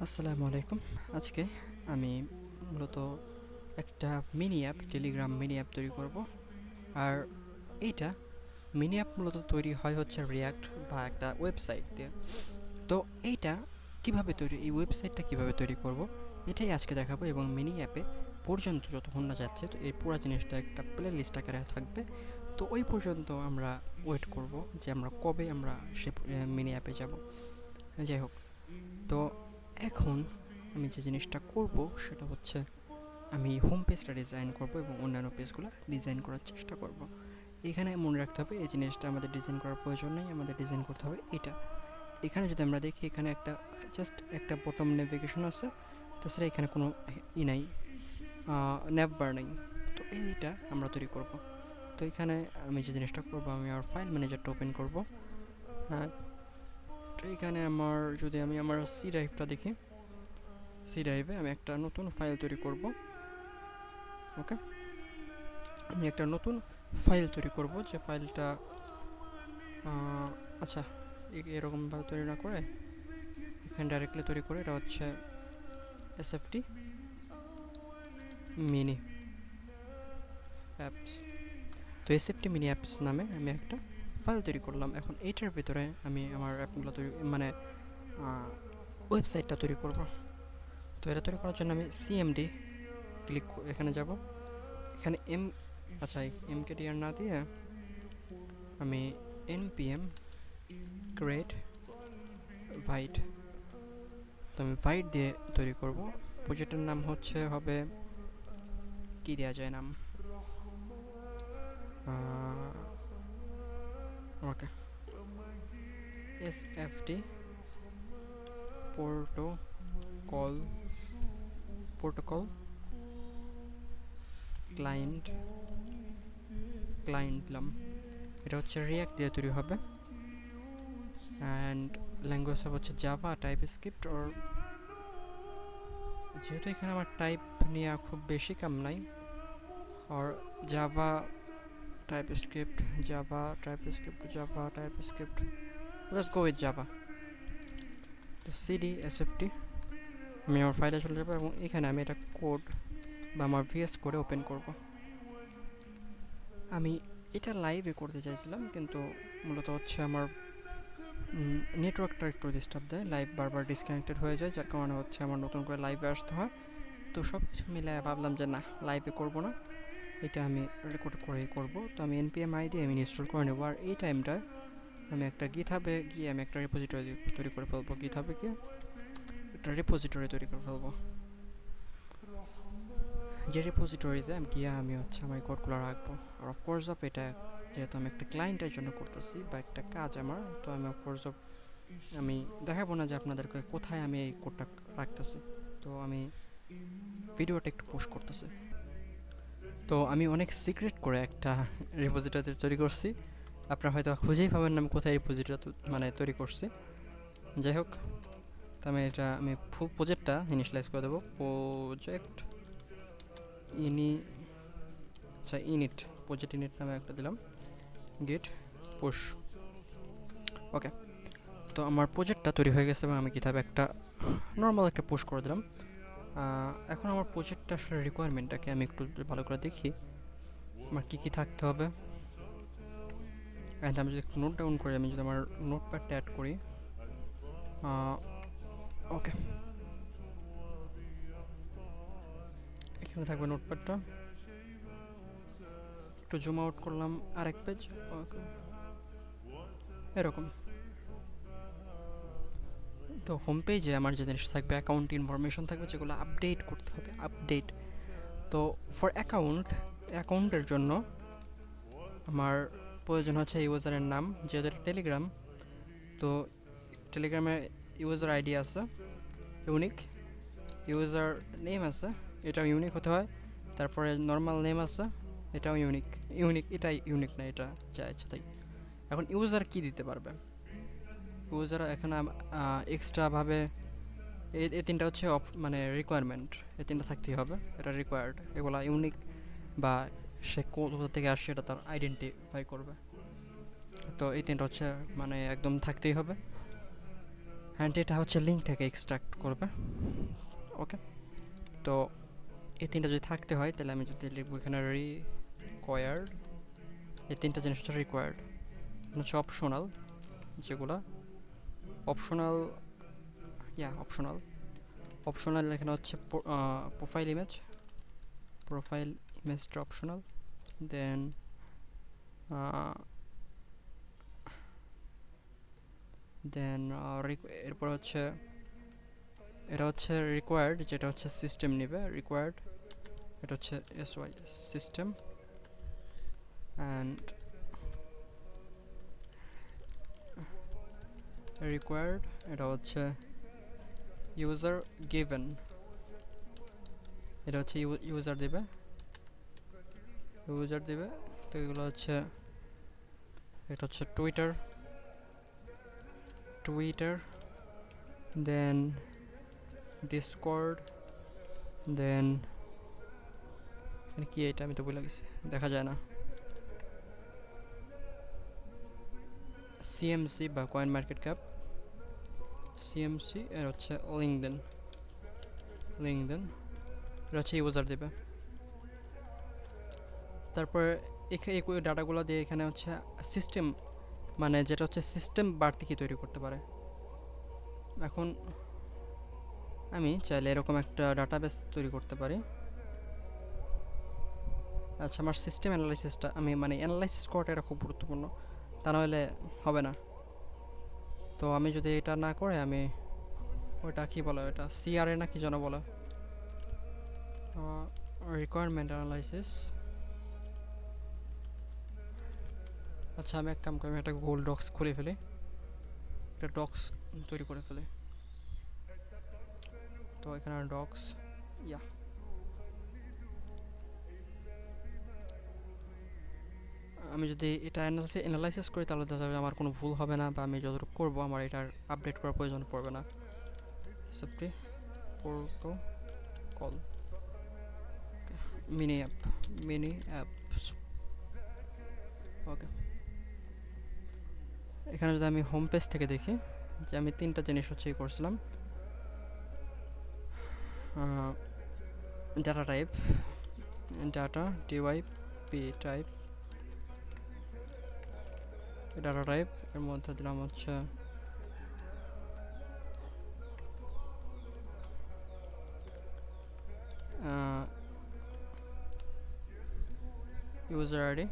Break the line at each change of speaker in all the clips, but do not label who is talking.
আসসালামু আলাইকুম। আজকে আমি মূলত একটা mini app, Telegram mini app তৈরি করব। আর এইটা মিনি অ্যাপ মূলত তৈরি হয় হচ্ছে রিয়াক্ট বা একটা ওয়েবসাইট দিয়ে। তো এইটা কিভাবে তৈরি, এই ওয়েবসাইটটা কিভাবে তৈরি করব, এটাই আজকে দেখাবো। এবং মিনি অ্যাপে পর্যন্ত যতক্ষণ না যাচ্ছে, তো এই পুরো জিনিসটা একটা প্লে লিস্ট আকারে থাকবে। তো ওই পর্যন্ত আমরা ওয়েট করব যে আমরা কবে আমরা সে মিনি অ্যাপে যাব। যাই হোক, তো এখন আমি যে জিনিসটা করব সেটা হচ্ছে আমি হোম পেজটা ডিজাইন করব এবং অন্যান্য পেজগুলো ডিজাইন করার চেষ্টা করব। এখানে মনে রাখতে হবে এই জিনিসটা আমাদের ডিজাইন করার প্রয়োজন নেই, আমাদের ডিজাইন করতে হবে এটা। এখানে যদি আমরা দেখি, এখানে একটা জাস্ট একটা বটম নেভিগেশন আছে, তাছাড়া এখানে কোনো নাই, ন্যাভ বার নেই। তো এইটা আমরা তৈরি করব। তো এখানে আমি যে জিনিসটা করব, আমি আমার ফাইল ম্যানেজারটা ওপেন করব। হ্যাঁ, তো এখানে যদি আমি আমার সি ড্রাইভটা দেখি, সি ড্রাইভে আমি একটা নতুন ফাইল তৈরি করব। ওকে, আমি একটা নতুন ফাইল তৈরি করব, যে ফাইলটা আচ্ছা, এরকমভাবে তৈরি না করে এখানে ডাইরেক্টলি তৈরি করে, এটা হচ্ছে এসএফটি মিনি অ্যাপস। তো এসএফটি মিনি অ্যাপস নামে আমি একটা ফাইল তৈরি করলাম। এখন এইটার ভিতরে আমি আমার অ্যাপগুলো তৈরি, মানে ওয়েবসাইটটা তৈরি করব। তো এটা তৈরি করার জন্য আমি সিএমডি এখানে যাব। এখানে আচ্ছা, এমকেডিআর না দিয়ে আমি npm create ভাইট, তো আমি ভাইট দিয়ে তৈরি করব। প্রজেক্টের নাম হবে কি দেওয়া যায় নাম, okay, SFT protocol, protocol client, client দিলাম। এটা হচ্ছে রিয়াক্ট দিয়ে তৈরি হবে, অ্যান্ড ল্যাঙ্গুয়েজ হচ্ছে জাভা, টাইপ স্ক্রিপ্ট। ওর যেহেতু এখানে আমার টাইপ নিয়ে খুব বেশি কাম নাই, আর Java TypeScript, Java TypeScript, Java TypeScript, let's go with Java. তো সিডি এসএফটি, আমি আমার ফাইলে চলে যাবো এবং এখানে আমি এটা কোড বা আমার ভিএস করে ওপেন করব। আমি এটা লাইভে করতে চাইছিলাম, কিন্তু মূলত হচ্ছে আমার নেটওয়ার্কটা একটু ডিস্টার্ব দেয়, লাইভ বারবার ডিসকানেক্টেড হয়ে যায়, যার কারণে হচ্ছে আমার নতুন করে লাইভে আসতে হয়। তো সব কিছু মিলে ভাবলাম যে না, লাইভে করব না, এটা আমি রেকর্ড করেই করব। তো আমি npm আইডি আমি ইনস্টল করে নেবো। আর এই টাইমটায় আমি একটা গিটহাবে গিয়ে আমি একটা রেপোজিটরি তৈরি করে ফেলবো, গিটহাবে গিয়ে একটা রেপোজিটরি তৈরি করে ফেলবো, যে রেপোজিটরিতে আমি গিয়ে আমি হচ্ছে আমার কোডগুলো রাখবো। আর অফকোর্স এটা যেহেতু আমি একটা ক্লায়েন্টের জন্য করতেছি বা একটা কাজ আমার, তো আমি অফকোর্স আমি দেখাবো না যে আপনাদেরকে কোথায় আমি এই কোডটা রাখতেছি। তো আমি ভিডিওটা একটু পোস্ট করতেছি। তো আমি অনেক সিক্রেট করে একটা রেপোজিটরি তৈরি করছি, আপনারা হয়তো খুঁজেই পাবেন না আমি কোথায় রেপোজিটরি মানে তৈরি করছি। যাই হোক, তো আমি ফুল প্রজেক্টটা ইনিশিয়ালাইজ করে দেবো। প্রজেক্ট ইনি আচ্ছা ইনিট, প্রজেক্ট ইনিট নামে একটা দিলাম, গেট পুশ। ওকে, তো আমার প্রজেক্টটা তৈরি হয়ে গেছে এবং আমি কিভাবে একটা নর্মাল একটা পুশ করে দিলাম। এখন আমার প্রজেক্টটা আসলে রিকোয়ারমেন্টটাকে আমি একটু ভালো করে দেখি, আমার কী কী থাকতে হবে। অ্যান্ড আমি যদি একটু নোট ডাউন করি, আমি যদি আমার নোটপ্যাডটা অ্যাড করি, ওকে, এখানে থাকবে নোটপ্যাডটা। একটু জুম আউট করলাম, আরেক পেজ, ওকে, এরকম। তো হোম পেজে আমার যে জিনিস থাকবে, অ্যাকাউন্ট ইনফরমেশন থাকবে, যেগুলো আপডেট করতে হবে, আপডেট। তো ফর অ্যাকাউন্টের জন্য আমার প্রয়োজন হচ্ছে ইউজারের নাম, যেহেতু এটা টেলিগ্রাম। তো টেলিগ্রামের ইউজার আইডি আছে ইউনিক, ইউজার নেম আছে, এটাও ইউনিক হতে হয়। তারপরে নর্মাল নেম আছে, এটাও ইউনিক, এটাই ইউনিক না, এটা যা ইচ্ছা তাই। এখন ইউজার কি দিতে পারবে, ইউজার এখানে এক্সট্রাভাবে এই তিনটা হচ্ছে মানে রিকোয়ারমেন্ট, এই তিনটা থাকতেই হবে, এটা রিকোয়ার্ড। এগুলা ইউনিক বা সে কোথা থেকে আসছে এটা তার আইডেন্টিফাই করবে। তো এই তিনটা হচ্ছে মানে একদম থাকতেই হবে। অ্যান্ড এটা হচ্ছে লিঙ্ক থেকে এক্সট্রাক্ট করবে। ওকে, তো এই তিনটা যদি থাকতে হয় তাহলে আমি যদি লিখবো এখানে রিকোয়ার্ড, এই তিনটা জিনিস হচ্ছে রিকোয়ার্ড, হচ্ছে অপশনাল, যেগুলো অপশনাল, অপশনাল। অপশনাল এখানে হচ্ছে প্রোফাইল ইমেজটা অপশনাল। দেন এরপর হচ্ছে এটা হচ্ছে রিকোয়ার্ড, যেটা হচ্ছে সিস্টেম নেবে রিকোয়ার্ড, এটা হচ্ছে SY সিস্টেম। অ্যান্ড রিকোয়ার্ড এটা হচ্ছে ইউজার গিভেন, এটা হচ্ছে ইউজার দেবে তো এগুলো হচ্ছে, এটা হচ্ছে টুইটার, দেন ডিসকর্ড, দেন কি এটা আমি তো ভুলে গেছি, দেখা যায় না, সিএমসি বা কয়েন মার্কেট ক্যাপ, সিএমসি। এর হচ্ছে লিঙ্কডইন, এটা হচ্ছে ইউজার দেবে। তারপর এই ডাটাগুলো দিয়ে এখানে হচ্ছে সিস্টেম, মানে যেটা হচ্ছে সিস্টেম বাড়তি কি তৈরি করতে পারে। এখন আমি চাইলে এরকম একটা ডাটাবেস তৈরি করতে পারি। আচ্ছা, আমার সিস্টেম অ্যানালাইসিসটা আমি মানে অ্যানালাইসিস করাটা এটা খুব গুরুত্বপূর্ণ, তা নাহলে হবে না। তো আমি যদি এটা না করে আমি ওইটা কি বলে, ওটা সিআরএ না কি যেন বলে, রিকোয়ারমেন্ট অ্যানালাইসিস। আচ্ছা, আমি এক কাম করি, আমি একটা গুগল ডক্স খুলে ফেলি, একটা ডক্স তৈরি করে ফেলি। তো এখানে ডক্স, আমি যদি এটা অ্যানালাইসিস করি তাহলে দেখা যাবে আমার কোনো ভুল হবে না, বা আমি যতটুকু করবো আমার এটার আপডেট করার প্রয়োজন পড়বে না। Safety protocol, mini apps. Okay, এখানে যদি আমি হোম পেজ থেকে দেখি যে আমি তিনটা জিনিস হচ্ছে করছিলাম, data type, data DYP type, data type এর মধ্যে দিলাম হচ্ছে ইউজার আইডি,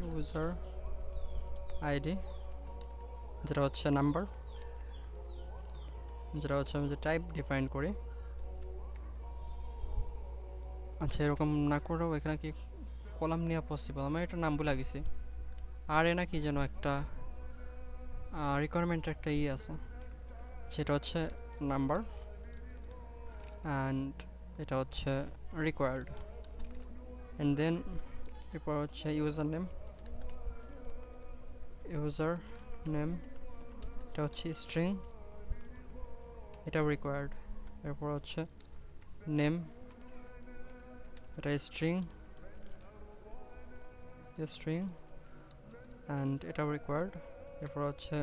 ইউজার আইডি যেটা হচ্ছে নাম্বার, যেটা হচ্ছে আমি যে টাইপ ডিফাইন করি। আচ্ছা, এরকম না করেও এখানে কি কলাম নেওয়া পসিবল? আমার এটা নাম ভুলে গেছি, আর এ নাকি যেন একটা রিকোয়ারমেন্ট একটা আছে, সেটা হচ্ছে নাম্বার, অ্যান্ড এটা হচ্ছে রিকোয়ার্ড, অ্যান্ড দেন এরপর হচ্ছে ইউজার নেম, এটা হচ্ছে স্ট্রিং, এটা রিকোয়ার্ড। এরপর হচ্ছে নেম, এটা স্ট্রিং, অ্যান্ড এটা রিকোয়ার্ড। এরপর হচ্ছে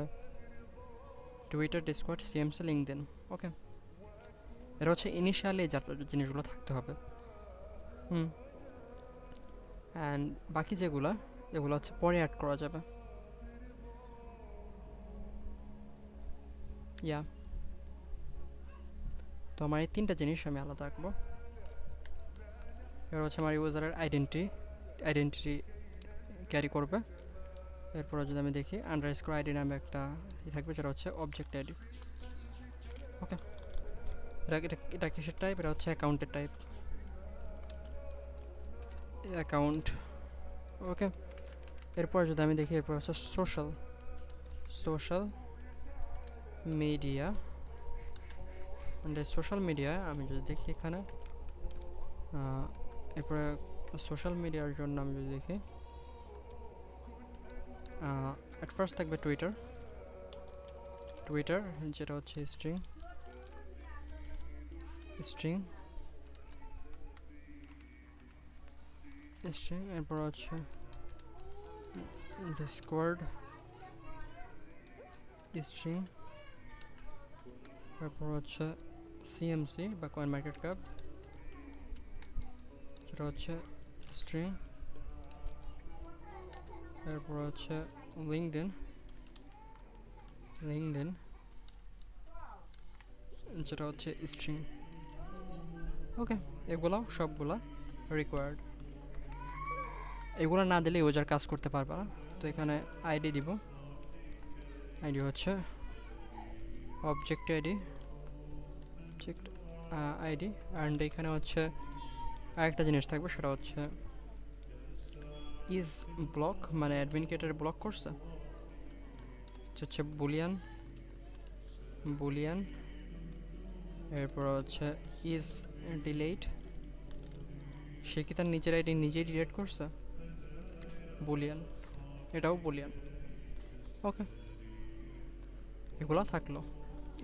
টুইটার, ডিসকর্ড, সিএমসি, লিঙ্কডইন। ওকে, এটা হচ্ছে ইনিশিয়ালি যা জিনিসগুলো থাকতে হবে। অ্যান্ড বাকি যেগুলো এগুলো হচ্ছে পরে অ্যাড করা যাবে। তো আমার এই তিনটা জিনিস আমি আলাদা রাখবো। এবার হচ্ছে আমার ইউজারের আইডেন্টিটি ক্যারি করবে। এরপরে যদি আমি দেখি আন্ডারস্কোর আইডি নামে একটা থাকবে, যেটা হচ্ছে অবজেক্ট আইডি। ওকে, এটা কিসের টাইপ? এটা হচ্ছে অ্যাকাউন্টের টাইপ, অ্যাকাউন্ট। ওকে, এরপর যদি আমি দেখি, এরপর হচ্ছে সোশ্যাল মিডিয়া, সোশ্যাল মিডিয়া আমি যদি দেখি এখানে, এরপরে সোশ্যাল মিডিয়ার জন্য আমি যদি দেখি, অ্যাট ফার্স্ট থাকবে টুইটার, যেটা হচ্ছে স্ট্রিং স্ট্রিং, এরপর হচ্ছে ডিসকর্ড স্ট্রিং, এরপর হচ্ছে সিএমসি বা কয়েন মার্কেট ক্যাপ, সেটা হচ্ছে স্ট্রিং, এরপর হচ্ছে লিঙ্কডইন যেটা হচ্ছে স্ট্রিং। ওকে, এগুলো সবগুলা রিকোয়ার্ড। এগুলো না দিলে ইউজার কাজ করতে পারবে না। তো এখানে আইডি দিব, আইডি হচ্ছে object ID, object ID. And এখানে হচ্ছে আরেকটা জিনিস থাকবে, সেটা হচ্ছে ইজ ব্লক, মানে অ্যাডমিন কি এটা ব্লক করছে, হচ্ছে বুলিয়ান। এরপর হচ্ছে ইজ ডিলেট, সে কি তার নিজের আইডি নিজেই ডিলেট করছে, বুলিয়ান, এটাও বুলিয়ান। ওকে, এগুলো থাকলো।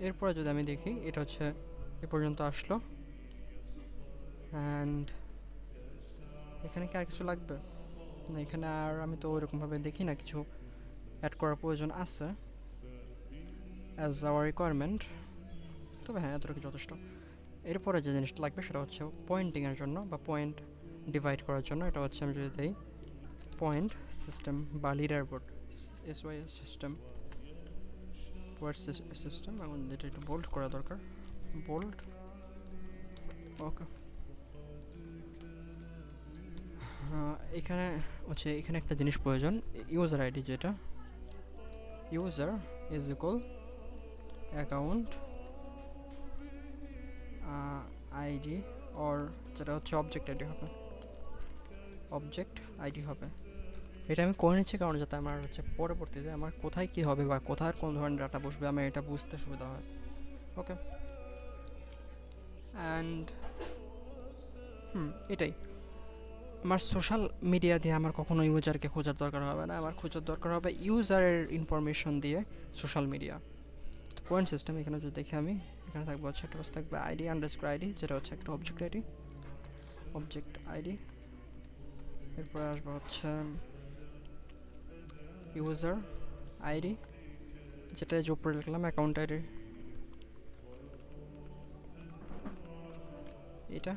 এরপরে যদি আমি দেখি, এটা হচ্ছে এ পর্যন্ত আসলো। অ্যান্ড এখানে কি আর কিছু লাগবে না? এখানে আর আমি তো ওইরকমভাবে দেখি না কিছু অ্যাড করার প্রয়োজন আছে অ্যাজ আওয়ার রিকোয়ারমেন্ট। তবে হ্যাঁ, এতটুকু যথেষ্ট। এরপরে যে জিনিসটা লাগবে সেটা হচ্ছে পয়েন্টিংয়ের জন্য বা পয়েন্ট ডিভাইড করার জন্য। এটা হচ্ছে আমি যদি দিই পয়েন্ট সিস্টেম বা leader board, SYS system, system, এবং যেটা একটু বোল্ড করা দরকার, বোল্ড। ওকে, এখানে হচ্ছে এখানে একটা জিনিস প্রয়োজন, ইউজার আইডি, যেটা user is equal account ID, or যেটা হচ্ছে অবজেক্ট আইডি হবে, অবজেক্ট আইডি হবে। এটা আমি করে নিচ্ছি কারণ যাতে আমার হচ্ছে পরবর্তীতে আমার কোথায় কী হবে বা কোথায় কোন ধরনের ডাটা বসবে আমার এটা বুঝতে সুবিধা হয়। ওকে, অ্যান্ড এটাই আমার সোশ্যাল মিডিয়া দিয়ে আমার কখনো ইউজারকে খোঁজার দরকার হবে না, আমার খোঁজার দরকার হবে ইউজারের ইনফরমেশন দিয়ে সোশ্যাল মিডিয়া। তো পয়েন্ট সিস্টেম এখানে যদি দেখি আমি, এখানে থাকবে হচ্ছে একটা থাকবে আইডি আন্ডারস্কোর আইডি, যেটা হচ্ছে একটা অবজেক্ট আইডি। এরপরে আসবে হচ্ছে ইউজার আইডি, যেটা যে উপরে লিখলাম অ্যাকাউন্ট আইডি, এটা।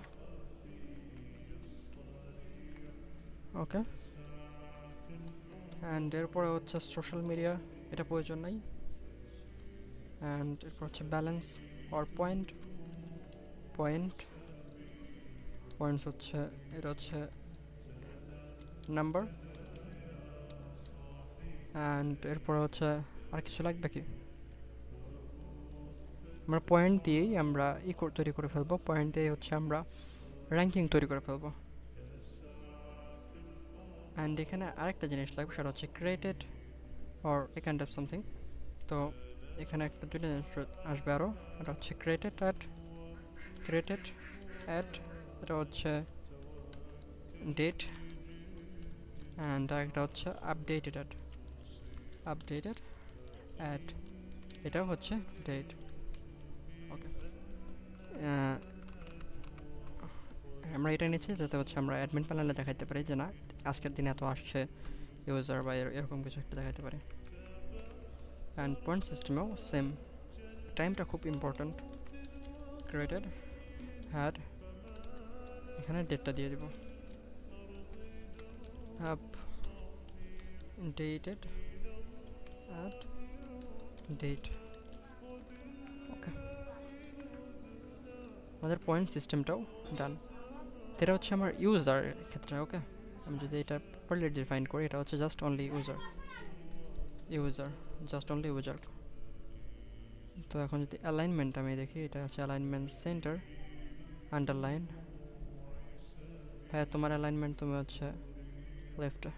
ওকে, অ্যান্ড এরপরে হচ্ছে সোশ্যাল মিডিয়া, এটা প্রয়োজন নাই। অ্যান্ড এরপর হচ্ছে ব্যালেন্স অর পয়েন্টস হচ্ছে এটা হচ্ছে নাম্বার। অ্যান্ড এরপর হচ্ছে আর কিছু লাগবে কি, আমরা পয়েন্ট দিয়েই আমরা তৈরি করে ফেলবো, পয়েন্ট দিয়ে হচ্ছে আমরা র্যাঙ্কিং তৈরি করে ফেলবো। অ্যান্ড এখানে আরেকটা জিনিস লাগবে, সেটা হচ্ছে created or a kind of something. তো এখানে একটা দুইটা জিনিস আসবে আরও, এটা হচ্ছে ক্রিয়েটেড অ্যাট, এটা হচ্ছে ডেট, অ্যান্ড আরেকটা হচ্ছে আপডেটেড অ্যাট, এটাও হচ্ছে ডেট। ওকে, আমরা এটা নিচ্ছি যাতে হচ্ছে আমরা অ্যাডমিন প্যানেলে দেখাতে পারি যে না আজকের দিনে এত আসছে ইউজার বা এরকম কিছু একটা দেখাতে পারি। অ্যান্ড পয়েন্ট সিস্টেমেও সেম, টাইমটা খুব ইম্পর্ট্যান্ট। ক্রিয়েটেড হ্যাড, এখানে ডেটটা দিয়ে দেব, আপডেটেড অ্যাট ডেট। ওকে, আমাদের পয়েন্ট সিস্টেমটাও ডান। এটা হচ্ছে আমার ইউজার ক্ষেত্রে। ওকে, আমি যদি এটা প্রপারলি ডিফাইন করি, এটা হচ্ছে জাস্ট অনলি ইউজার। তো এখন যদি অ্যালাইনমেন্ট আমি দেখি, এটা হচ্ছে অ্যালাইনমেন্ট সেন্টার আন্ডারলাইন। হ্যাঁ, তোমার অ্যালাইনমেন্ট তুমি হচ্ছে লেফটে,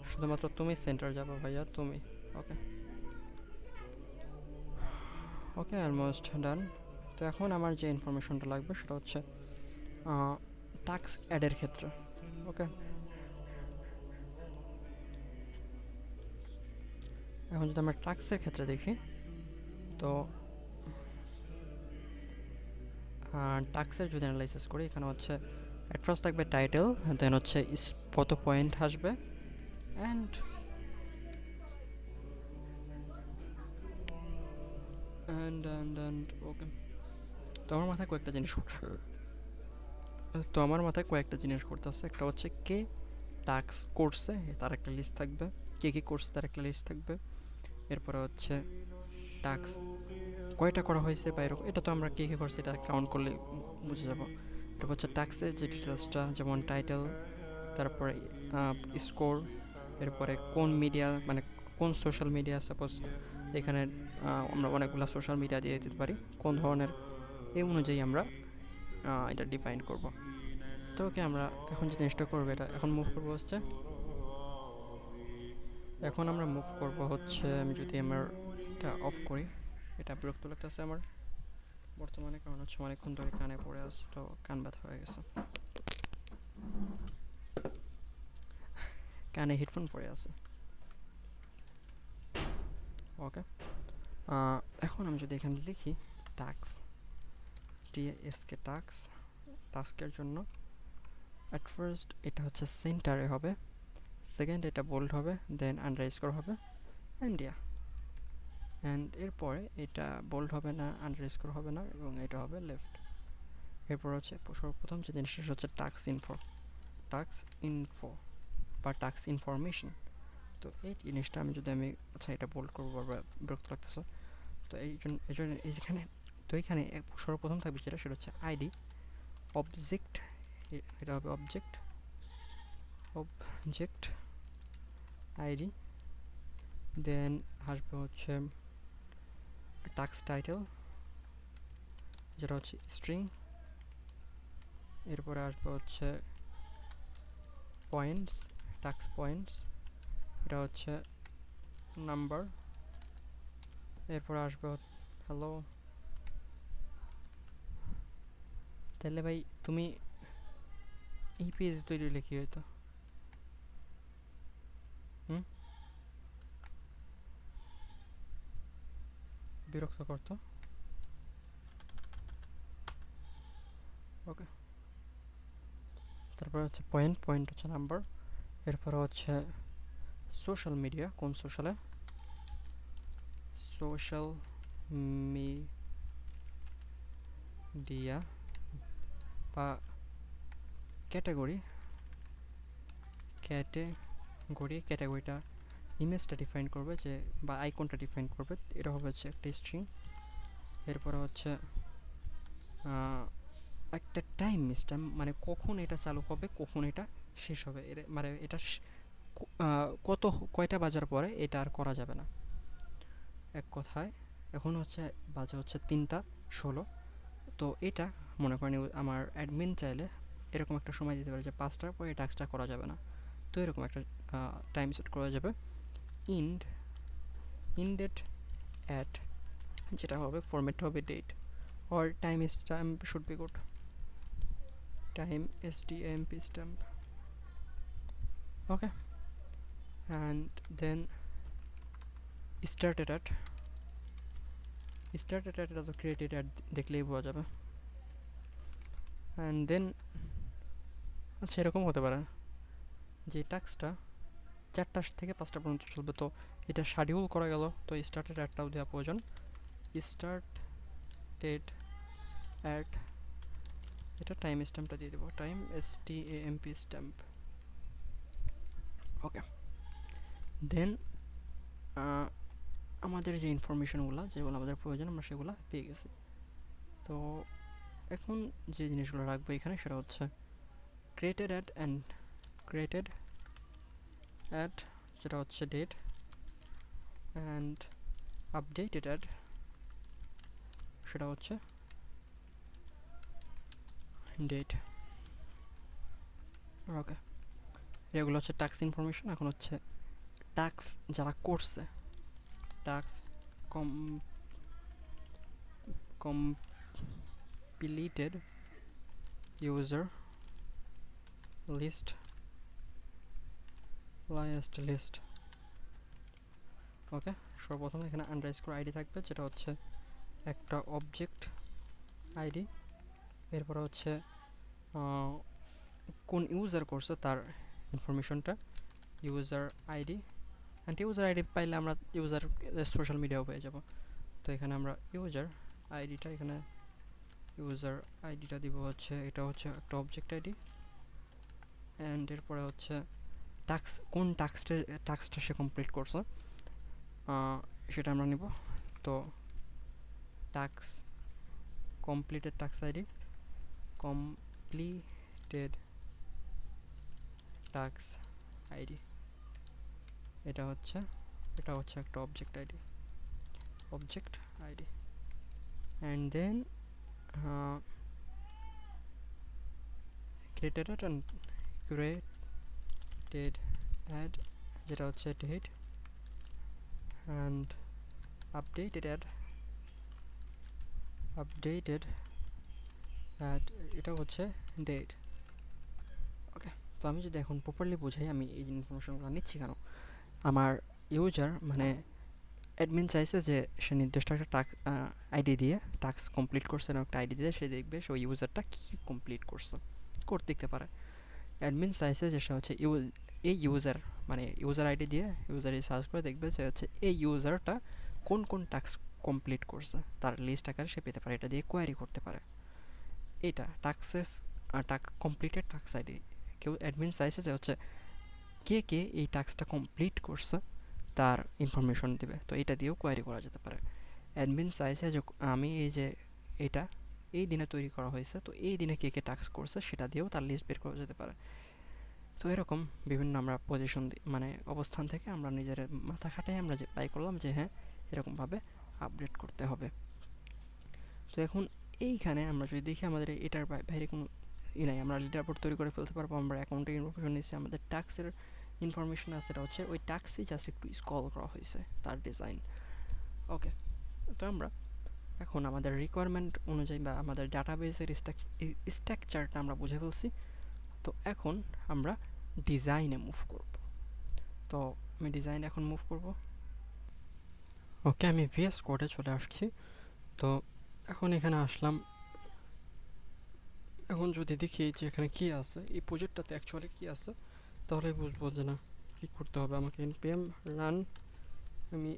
শুধুমাত্র তুমি সেন্টার যাবো ভাইয়া, তুমি। ওকে, অলমোস্ট ডান। তো এখন আমার যে ইনফরমেশনটা লাগবে সেটা হচ্ছে টাস্ক অ্যাডের ক্ষেত্রে। ওকে, এখন যদি আমরা টাস্কের ক্ষেত্রে দেখি, তো টাস্কের যদি অ্যানালাইসিস করি, এখানে হচ্ছে অ্যাট ফার্স্ট থাকবে টাইটেল, দেন হচ্ছে কত পয়েন্ট আসবে, অ্যান্ড ওকে। তো আমার মাথায় কয়েকটা জিনিস ঘুরতেছে। একটা হচ্ছে কে টাস্ক করছে তার একটা লিস্ট থাকবে, কে করছে তার একটা লিস্ট থাকবে। এরপরে হচ্ছে টাস্ক কয়টা করা হয়েছে বা এরকম, এটা তো আমরা কে করছে এটা কাউন্ট করলে বুঝে যাব। এটা হচ্ছে টাস্কের যে ডিটেলসটা, যেমন টাইটেল, তারপরে স্কোর, এরপরে কোন মিডিয়া মানে কোন সোশ্যাল মিডিয়া, সাপোজ এখানে আমরা অনেকগুলো সোশ্যাল মিডিয়া দিয়ে দিতে পারি, কোন ধরনের, এই অনুযায়ী আমরা এটা ডিফাইন করব। তো ওকে, আমরা এখন যে জিনিসটা করবো, এটা এখন মুভ করবো হচ্ছে, আমি যদি আমার এটা অফ করি, এটা বিরক্ত লাগতেছে আমার বর্তমানে, কারণ হচ্ছে অনেকক্ষণ ধরে কানে পড়ে আছে, তো কান ব্যথা হয়ে গেছে, কানে হেডফোন পরে আছে। ওকে, এখন আমি যদি এখানে লিখি টাস্ক, TASK টাস্কের জন্য অ্যাট ফার্স্ট এটা হচ্ছে সেন্টারে হবে, সেকেন্ড এটা বোল্ড হবে, দেন আন্ডারস্কোর হবে, অ্যান্ড এরপরে এটা বোল্ড হবে না, আন্ডারস্কোর হবে না, এবং এটা হবে লেফট। এরপর হচ্ছে সর্বপ্রথম যে জিনিসটা হচ্ছে টাস্ক ইনফো বা টাস্ক ইনফরমেশন। তো এই জিনিসটা আমি আচ্ছা এটা বোল্ড করবো, বারবার বিরক্ত লাগতেছে, তো এই জন্য যেখানে, তো এইখানে সর্বপ্রথম থাকবে সেটা হচ্ছে আইডি অবজেক্ট, এটা হবে অবজেক্ট আইডি, দেন আসবে হচ্ছে টাস্ক টাইটেল, যেটা হচ্ছে স্ট্রিং, এরপরে আসবে হচ্ছে পয়েন্টস, টাস্ক পয়েন্টস, এটা হচ্ছে নাম্বার, এরপরে আসবে হ্যালো। তাহলে ভাই তুমি এই পেজ তৈরি লিখি হয়তো বিরক্ত করতো। ওকে, তারপর হচ্ছে পয়েন্ট হচ্ছে নাম্বার, এরপর হচ্ছে সোশ্যাল মিডিয়া, কোন সোশ্যাল মিডিয়া বা ক্যাটাগরিটা ইমেজটা ডিফাইন করবে, যে বা আইকনটা ডিফাইন করবে, এটা হবে হচ্ছে একটা স্ট্রিং। এরপরে হচ্ছে একটা টাইম স্ট্যাম্প, মানে কখন এটা চালু হবে, কখন এটা শেষ হবে, মানে এটা কত কয়টা বাজার পরে এটা আর করা যাবে না। এক কথায় এখন হচ্ছে বাজে হচ্ছে 3:16, তো এটা মনে করেন আমার অ্যাডমিন চাইলে এরকম একটা সময় দিতে পারে যে 5টার পরে এই টাস্কটা করা যাবে না, তো এরকম একটা টাইম সেট করা যাবে। ইন্ডেট অ্যাট, যেটা হবে ফরম্যাট হবে date, or time stamp should be good, time stamp okay, and then started at এটা তো created at দেখলেই বোঝা যাবে, and then আচ্ছা এরকম হতে পারে যে টাস্কটা 4টা থেকে 5টা পর্যন্ত চলবে, তো এটা শিডিউল করা গেল, তো স্টার্টেড অ্যাটটাও দেওয়া প্রয়োজন, স্টার্টেড অ্যাট, এটা টাইম স্ট্যাম্পটা দিয়ে দেবো, টাইম স্ট্যাম্প। ওকে, দেন আমাদের যে ইনফরমেশনগুলো যেগুলো আমাদের প্রয়োজন আমরা সেগুলো পেয়ে গেছি। তো এখন যে জিনিসগুলো রাখবো এখানে সেটা হচ্ছে ক্রিয়েটেড অ্যাট, যেটা হচ্ছে ডেট, অ্যান্ড আপডেটেড অ্যাট, সেটা হচ্ছে ডেট। ওকে, এগুলো হচ্ছে টাস্ক ইনফরমেশন। এখন হচ্ছে টাস্ক যারা করছে, task completed user list, list। ওকে, সর্বপ্রথম এখানে আন্ডারস্কোর আইডি থাকবে, যেটা হচ্ছে একটা অবজেক্ট আইডি, এরপরে হচ্ছে কোন ইউজার করছে তার ইনফরমেশনটা, user ID, and user ID পাইলে আমরা ইউজার সোশ্যাল মিডিয়াও পেয়ে যাব। তো এখানে আমরা ইউজার আইডিটা, এখানে ইউজার আইডিটা দিব হচ্ছে, এটা হচ্ছে একটা অবজেক্ট আইডি। অ্যান্ড এরপরে হচ্ছে কোন টাস্কটা সে কমপ্লিট করছে সেটা আমরা নিব। তো task completed task ID, completed task ID, এটা হচ্ছে একটা object ID, and then created add, যেটা হচ্ছে date, and updated add এটা হচ্ছে date। ওকে, তো আমি যদি এখন প্রপারলি বোঝাই আমি এই ইনফরমেশনগুলো নিচ্ছি কেন। আমার ইউজার মানে অ্যাডমিন চাইছে যে সে নির্দিষ্ট একটা আইডি দিয়ে টাস্ক কমপ্লিট করছে না, একটা আইডি দিয়ে সে দেখবে সে ওই ইউজারটা কী কী কমপ্লিট করছে দেখতে পারে। অ্যাডমিন চাইছে যে সে হচ্ছে এই ইউজার মানে ইউজার আইডি দিয়ে ইউজারে সার্চ করে দেখবে যে হচ্ছে এই ইউজারটা কোন কোন টাস্ক কমপ্লিট করছে তার লিস্ট আকারে সে পেতে পারে, এটা দিয়ে কোয়ারি করতে পারে। এটা কমপ্লিটেড টাস্ক আইডি, কেউ অ্যাডমিন চাইছে যে হচ্ছে কে কে এই টাস্কটা কমপ্লিট করছে তার ইনফরমেশন দেবে, তো এটা দিয়েও কোয়ারি করা যেতে পারে। অ্যাডমিন চাইছে যে আমি এই যে এটা এই দিনে তৈরি করা হয়েছে, তো এই দিনে কে কে টাস্ক করছে সেটা দিয়েও তার লিস্ট বের করা যেতে পারে। তো এরকম বিভিন্ন আমরা পজিশন মানে অবস্থান থেকে আমরা নিজের মাথা খাটাই আমরা যে পাই করলাম যে হ্যাঁ এরকমভাবে আপডেট করতে হবে। তো এখন এইখানে আমরা যদি দেখি আমাদের এটার বাইরে কোনো নাই, আমরা লিডার বোর্ড তৈরি করে ফেলতে পারবো, আমরা অ্যাকাউন্টের ইনফরমেশন নিচ্ছি, আমাদের ট্যাক্সের ইনফরমেশন আছে, সেটা হচ্ছে ওই ট্যাক্সই জাস্ট একটু স্ক্রল করা হয়েছে তার ডিজাইন। ওকে, তো আমরা এখন আমাদের রিকোয়ারমেন্ট অনুযায়ী বা আমাদের ডাটাবেসের স্ট্রাকচারটা আমরা বুঝে ফেলছি। তো এখন আমরা ডিজাইনে মুভ করব। তো আমি ডিজাইনে এখন মুভ করব। ওকে, আমি ভিএস কোডে চলে আসছি। তো এখন এখানে আসলাম। এখন যদি দেখি যে এখানে কী আছে, এই প্রজেক্টটাতে অ্যাকচুয়ালি কী আছে, তাহলে বুঝবো যে না কী করতে হবে আমাকে। npm রান, আমি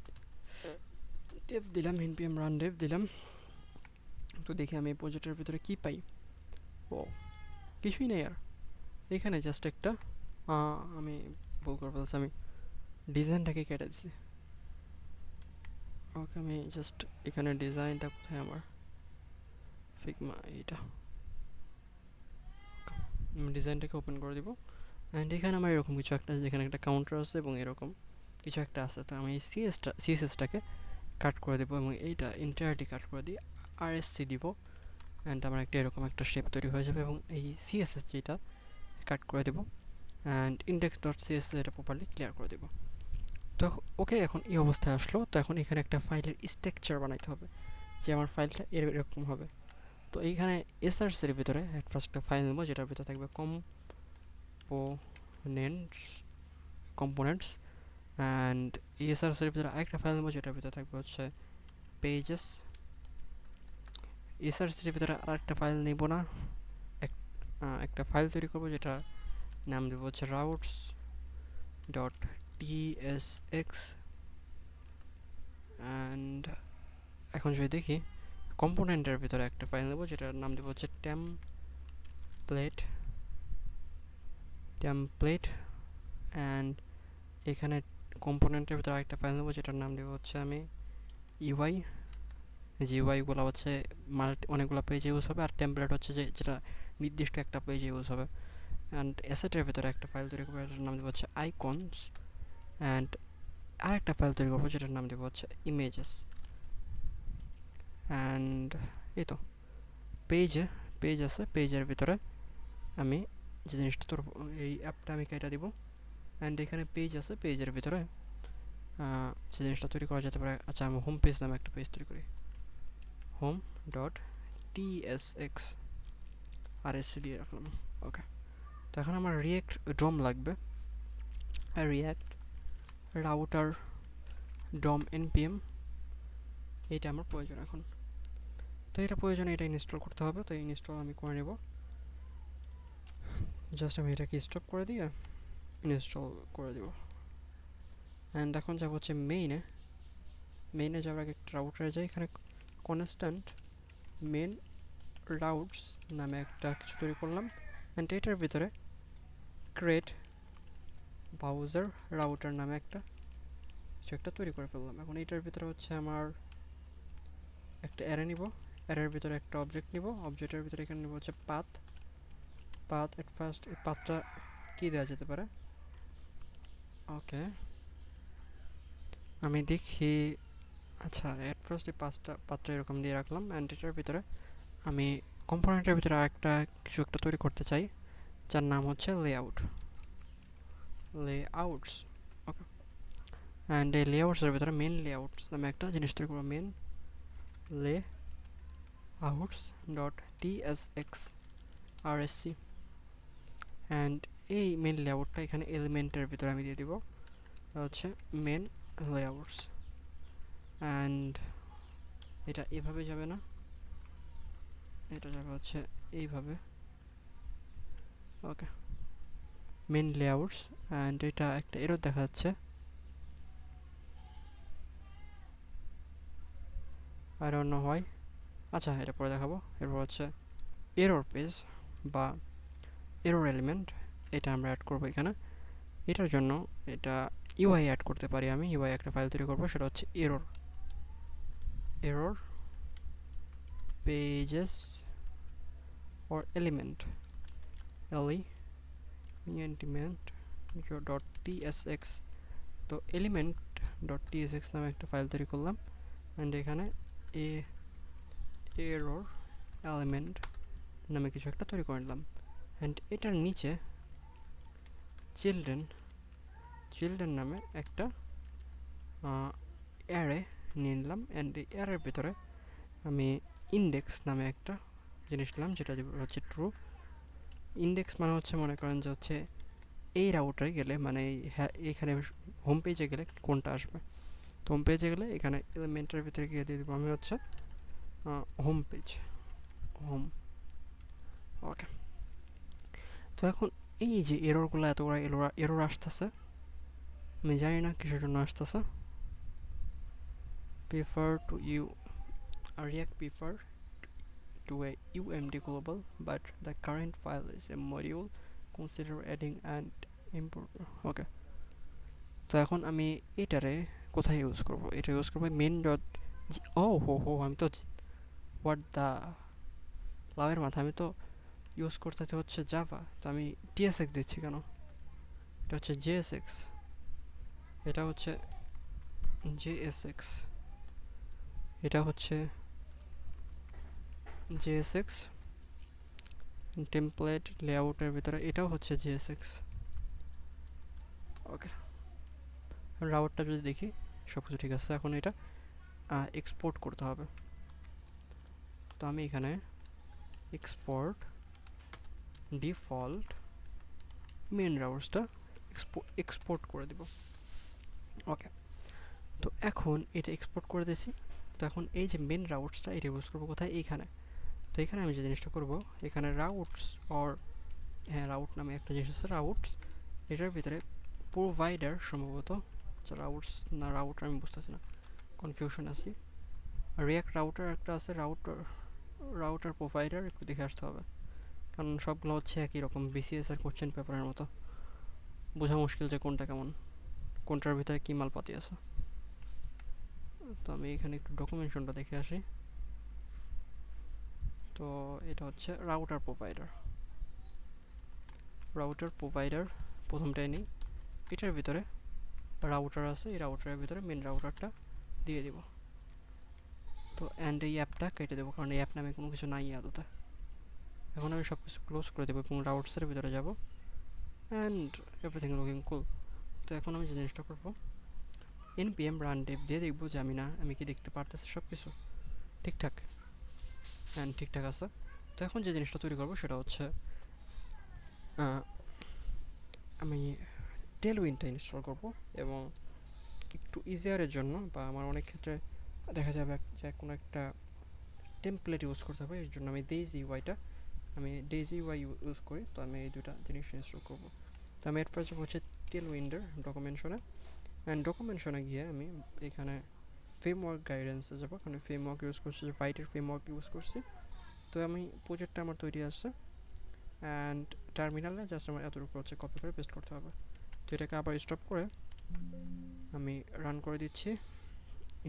ডেভ দিলাম, npm রান ডেভ দিলাম। তো দেখি আমি এই প্রজেক্টের ভিতরে কী পাই। ও কিছুই নেই আর, এখানে জাস্ট একটা আমি ভুল করে ফেলছি, আমি ডিজাইনটাকে কেটে দিছি। ওকে, আমি জাস্ট এখানে ডিজাইনটা কোথায় আমার, ফিগমা এইটা, আমি ডিজাইনটাকে ওপেন করে দিব। অ্যান্ড এখানে আমার এরকম কিছু একটা, যেখানে একটা কাউন্টার আছে এবং এরকম কিছু একটা আছে। তো আমি এই সিএসএসটাকে কাট করে দেবো এবং এইটা এন্টায়ারটি কাট করে দিই, আরএসসি দিব। অ্যান্ড আমার একটা এরকম একটা শেপ তৈরি হয়ে যাবে এবং এই সিএসএস যেটা কাট করে দেবো অ্যান্ড ইন্ডেক্স ডট সিএসএস এটা প্রপারলি ক্লিয়ার করে দেবো। তো ওকে, এখন এই অবস্থায় আসলো। তো এখন এখানে একটা ফাইলের স্ট্রাকচার বানাইতে হবে যে আমার ফাইলটা এরকম হবে। তো এইখানে এসআরসির ভিতরে ফার্স্ট একটা ফাইল নেবো যেটার ভিতরে থাকবে কম্পোনেন্টস অ্যান্ড এসআরসির ভিতরে আরেকটা ফাইল নেবো যেটার ভিতরে থাকবে হচ্ছে পেজেস। এসআরসির ভিতরে আরেকটা ফাইল নেব না, একটা ফাইল তৈরি করবো যেটা নাম দেবো হচ্ছে রাউটস ডট টিএসএক্স। অ্যান্ড এখন যদি দেখি কম্পোনেন্টের ভিতরে একটা ফাইল নেবো যেটার নাম দেবো হচ্ছে টেমপ্লেট। অ্যান্ড এখানে কম্পোনেন্টের ভিতরে আরেকটা ফাইল নেবো যেটার নাম দেবো হচ্ছে আমি ইউআই। যে ইউআইগুলো হচ্ছে অনেকগুলো পেজে ইউজ হবে, আর টেমপ্লেট হচ্ছে যেটা নির্দিষ্ট একটা পেজে ইউজ হবে। অ্যান্ড অ্যাসেটের ভিতরে একটা ফাইল তৈরি করবো যেটার নাম দেবো হচ্ছে আইকনস। অ্যান্ড আরেকটা ফাইল তৈরি করবো যেটার নাম দেবো হচ্ছে ইমেজেস। অ্যান্ড এই তো পেজ আছে, পেজের ভিতরে আমি যে জিনিসটা তোর এই অ্যাপটা আমি কেটে দিব। অ্যান্ড এখানে পেজ আছে, পেজের ভিতরে যে জিনিসটা তৈরি করা যেতে পারে। আচ্ছা, আমি হোম পেজ নামে একটা পেজ তৈরি করি, হোম ডট টিএসএক্স, আরএসসি দিয়ে রাখলাম। ওকে, তো এখন আমার রিয়াক্ট ডম লাগবে, রিয়াক্ট রাউটার ডম npm, এইটা আমার প্রয়োজন এখন। তো এটা প্রয়োজনে এটা ইনস্টল করতে হবে, তো ইনস্টল আমি করে নেব। জাস্ট আমি এটাকে স্টপ করে দিয়ে ইনস্টল করে দেব। অ্যান্ড এখন যাব হচ্ছে মেইনে যাওয়ার আগে একটা রাউটারে যাই, এখানে কনস্ট্যান্ট মেন রাউটস নামে একটা কিছু তৈরি করলাম। অ্যান্ড এটার ভিতরে ক্রিয়েট ব্রাউজার রাউটার নামে একটা কিছু একটা তৈরি করে ফেললাম। এখন এটার ভিতরে হচ্ছে আমার একটা অ্যারে নিব, অ্যারের ভিতরে একটা অবজেক্ট নিব, অবজেক্টের ভিতরে এখানে নিব হচ্ছে পাথ। এট ফার্স্ট এই পাথটা কী দেওয়া যেতে পারে, ওকে আমি দেখি। আচ্ছা, এট ফার্স্ট এই পাথটা এরকম দিয়ে রাখলাম। অ্যান্ড এটার ভিতরে আমি কম্পোনেন্টের ভিতরে আরেকটা কিছু একটা তৈরি করতে চাই, যার নাম হচ্ছে লেআউটস। ওকে, অ্যান্ড এই লেআউটসের ভিতরে মেন লেআউটস নামে একটা জিনিস তৈরি করবো, main layouts dot TSX RSC. And এই মেন লেআউটটা এখানে এলিমেন্টের ভিতরে আমি দিয়ে দিব হচ্ছে মেন লেআউটস। অ্যান্ড এটা এভাবে যাবে না, এটা যাবে হচ্ছে এইভাবে। ওকে, মেন লেআউটস। অ্যান্ড এটা একটা এরর দেখা যাচ্ছে, আই ডোন্ট নো হোয়াই। আচ্ছা, এটা পরে দেখাবো। এরপর হচ্ছে এরর পেজ বা এরর এলিমেন্ট, এটা আমরা অ্যাড করবো এখানে। এটার জন্য এটা ইউআই অ্যাড করতে পারি, আমি ইউআই একটা ফাইল তৈরি করবো, সেটা হচ্ছে error pages or element dot TSX. তো এলিমেন্ট ডট টিএসএক্স নামে একটা ফাইল তৈরি করলাম। অ্যান্ড এখানে এরর এলিমেন্ট নামে কিছু একটা তৈরি করে নিলাম। অ্যান্ড এটার নিচে চিলড্রেন নামে একটা অ্যারে নিয়ে নিলাম। অ্যান্ড এই অ্যারের ভিতরে আমি ইন্ডেক্স নামে একটা জিনিস নিলাম, যেটা হচ্ছে ট্রু। ইন্ডেক্স মানে হচ্ছে, মনে করেন যে হচ্ছে এই রাউটারে গেলে, মানে এইখানে হোম পেজে গেলে কোনটা আসবে। তো হোম পেজে গেলে এখানে এলিমেন্টের ভিতরে গিয়ে দিয়ে দেবো আমি হচ্ছে হোম পেজ, হোম। ওকে, তো এখন এই যে এররগুলো এতগুলো এরর আসতেছে, আমি জানি না কিসের জন্য আসতেছে। prefer to you React prefer to a UMD global, but the current file is a module. Consider adding and import. Okay, তো এখন আমি এটারে কোথায় ইউজ করব, এটা ইউজ করবো মেন ডট হো আমি তো হোয়াট দ্য লাভের মাথা, আমি তো ইউজ করতেছি হচ্ছে জাভা, তো আমি টিএসএক্স দিচ্ছি কেন? এটা হচ্ছে জেএসএক্স, এটা হচ্ছে জেএসএক্স, এটা হচ্ছে জেএসএক্স টেমপ্লেট লেআউটের ভিতরে এটাও হচ্ছে জেএসএক্স। ওকে, রাউটটা যদি দেখি সব কিছু ঠিক আছে। এখন এটা এক্সপোর্ট করতে হবে, তো আমি এখানে এক্সপোর্ট ডিফল্ট মেন রাউটসটা এক্সপোর্ট করে দিব। ওকে, তো এখন এটা এক্সপোর্ট করে দিয়েছি। তো এখন এই যে মেন রাউটসটা এটা ইউজ করবো কোথায়, এইখানে। তো এখানে আমি যে জিনিসটা করব, এখানে রাউটস অর রাউট নামে একটা জিনিস আছে, রাউটস। এটার ভিতরে প্রোভাইডার সম্ভবত, রাউটস না রাউটার আমি বুঝতেছি না, কনফিউশন আছি। রিয়াক্ট রাউটার একটা আছে, রাউটার প্রোভাইডার একটু দেখে আসতে হবে, কারণ সবগুলো হচ্ছে একই রকম বিসিএস আর কোশ্চেন পেপারের মতো, বোঝা মুশকিল যে কোনটা কেমন, কোনটার ভিতরে কী মালপাতি আছে। তো আমি এখানে একটু ডকুমেন্টেশনটা দেখে আসি। তো এটা হচ্ছে রাউটার প্রোভাইডার প্রথমটাই নেই। এটার ভিতরে রাউটার আছে, এই রাউটারের ভিতরে মেন রাউটারটা দিয়ে দিব। তো অ্যান্ড এই অ্যাপটা কেটে দেবো, কারণ এই অ্যাপ নামে কোনো কিছু নাই আদতে। এখন আমি সব কিছু ক্লোজ করে দেবো এবং রাউটসের ভিতরে যাব, অ্যান্ড এভরিথিং লুকিং কুল। তো এখন আমি যে জিনিসটা করবো, npm রান dev দিয়ে দেখবো যে আমি কি দেখতে পারতেছি সব কিছু ঠিকঠাক, অ্যান্ড ঠিকঠাক আছে। তো এখন যে জিনিসটা তৈরি করবো সেটা হচ্ছে আমি টেলউইনটা ইনস্টল করব, এবং একটু ইজিয়ারের জন্য, বা আমার অনেক ক্ষেত্রে দেখা যাবে যে কোনো একটা টেমপ্লেট ইউজ করতে হবে, এর জন্য আমি ডেইজি ওয়াই ইউজ করি। তো আমি এই দুটা জিনিস ইনস্টল করবো। তো আমি এরপর যাবো হচ্ছে টেলউইন্ডের ডকুমেন্টেশনে, অ্যান্ড ডকুমেন্টেশনে গিয়ে আমি এখানে ফ্রেমওয়ার্ক গাইডেন্সে যাবো, কারণ ফ্রেমওয়ার্ক ইউজ করছি, ভাইটের ফ্রেমওয়ার্ক ইউজ করছি। তো আমি প্রজেক্টটা আমার তৈরি আছে, অ্যান্ড টার্মিনালে জাস্ট আমার এতটুকু হচ্ছে কপি করে পেস্ট করতে হবে। তো এটাকে আবার স্টপ করে আমি রান করে দিচ্ছি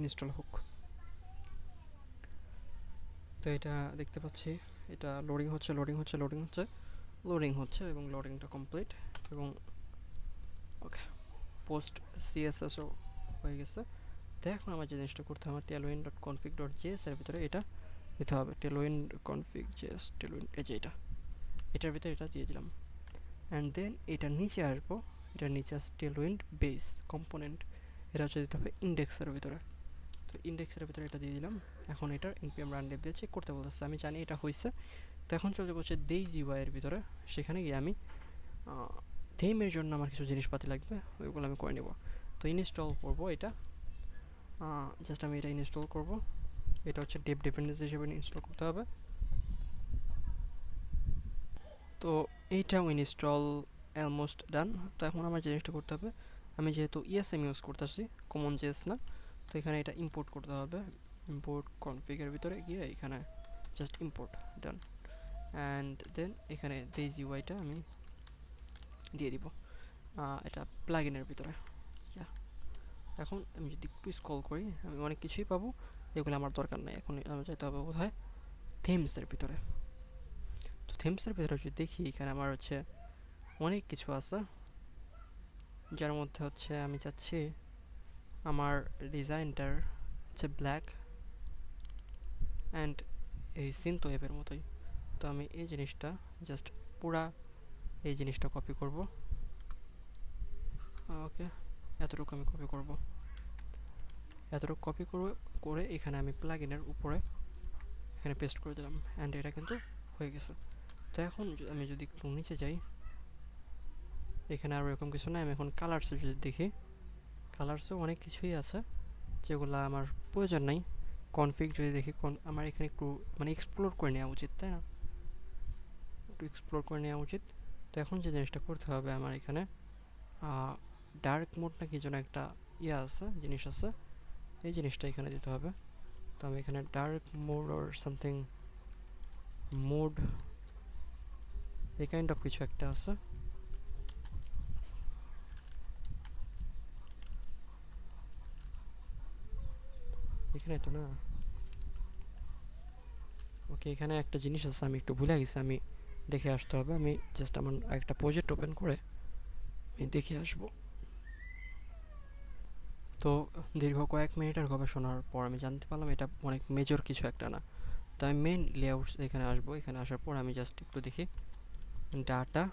ইনস্টল হোক। তো এটা দেখতে পাচ্ছি এটা লোডিং হচ্ছে এবং লোডিংটা কমপ্লিট, এবং ওকে পোস্ট সিএসএসও হয়ে গেছে। তো এখন আমার জিনিসটা করতে হবে tailwind.config.js এর ভিতরে এটা দিতে হবে, tailwind.config.js, tailwind এই যে এটার ভিতরে এটা দিয়ে দিলাম। অ্যান্ড দেন এটার নিচে আসবো, এটার নিচে আছে tailwind বেস কম্পোনেন্ট, এটা হচ্ছে দিতে হবে ইন্ডেক্সের ভিতরে। তো ইন্ডেক্সের ভিতরে এটা দিয়ে দিলাম। এখন এটার npm run dev দিয়ে চেক করতে বলতেছে, আমি জানি এটা হয়েছে। তো এখন চলে যাবো হচ্ছে DayZY এর ভিতরে, সেখানে গিয়ে আমি থিমের জন্য আমার কিছু জিনিসপাতি লাগবে, ওইগুলো আমি করে নেব। তো ইনস্টল করব এটা, জাস্ট আমি এটা ইনস্টল করব। এটা হচ্ছে ডেপ ডিপেন্ডেন্সি হিসেবে ইনস্টল করতে হবে। তো এইটাও ইনস্টল অলমোস্ট ডান। তো এখন আমার জিনিসটা করতে হবে, আমি যেহেতু ইএসএম ইউজ করতেছি, কমন জেএস না, তো এখানে এটা ইম্পোর্ট করতে হবে। ইম্পোর্ট কনফিগের ভিতরে গিয়ে এখানে just import done, and then এখানে DayZY-টা আমি দিয়ে দিব এটা প্লাগইনের ভিতরে। এখন আমি যদি একটু স্ক্রল করি আমি অনেক কিছুই পাবো, এগুলো আমার দরকার নেই। এখন আমি যেতে হবে কোথায়, থিমসের ভিতরে। তো থিমসের ভিতরে যদি দেখি এখানে আমার হচ্ছে অনেক কিছু আছে, যার মধ্যে হচ্ছে আমি চাচ্ছি আমার ডিজাইনটার হচ্ছে ব্ল্যাক অ্যান্ড এই সিনথওয়েভের মতোই। তো আমি এই জিনিসটা জাস্ট পুরা এই জিনিসটা কপি করব। ওকে, এতটুকু আমি কপি করব, এতটুকু কপি করে এখানে আমি প্লাগইনের উপরে এখানে পেস্ট করে দিলাম, অ্যান্ড এটা কিন্তু হয়ে গেছে। তো এখন আমি যদি একটু নিচে যাই, এখানে আর এরকম কিছু নাই। আমি এখন কালার্সে যদি দেখি, কালার্সেও অনেক কিছুই আছে যেগুলো আমার প্রয়োজন নাই। কনফিগ যদি দেখি, আমার এখানে একটু মানে এক্সপ্লোর করে নেওয়া উচিত, তাই না? একটু এক্সপ্লোর করে নেওয়া উচিত। তো এখন যে জিনিসটা করতে হবে, আমার এখানে ডার্ক মোড নাকি যেন একটা জিনিস আছে, এই জিনিসটা এখানে দিতে হবে। তো আমি এখানে dark mode or something mode এই কাইন্ড অফ কিছু একটা আছে। এখানে তো না, ওকে এখানে একটা জিনিস আছে আমি একটু ভুলে গেছি, আমি দেখে আসতে হবে। আমি জাস্ট আমার একটা প্রজেক্ট ওপেন করে আমি দেখে আসব। তো দীর্ঘ কয়েক মিনিটের গবেষণার পর আমি জানতে পারলাম এটা অনেক মেজর কিছু একটা না। তো আমি মেন লেআউটস এখানে আসবো, এখানে আসার পর আমি জাস্ট একটু দেখি ডাটা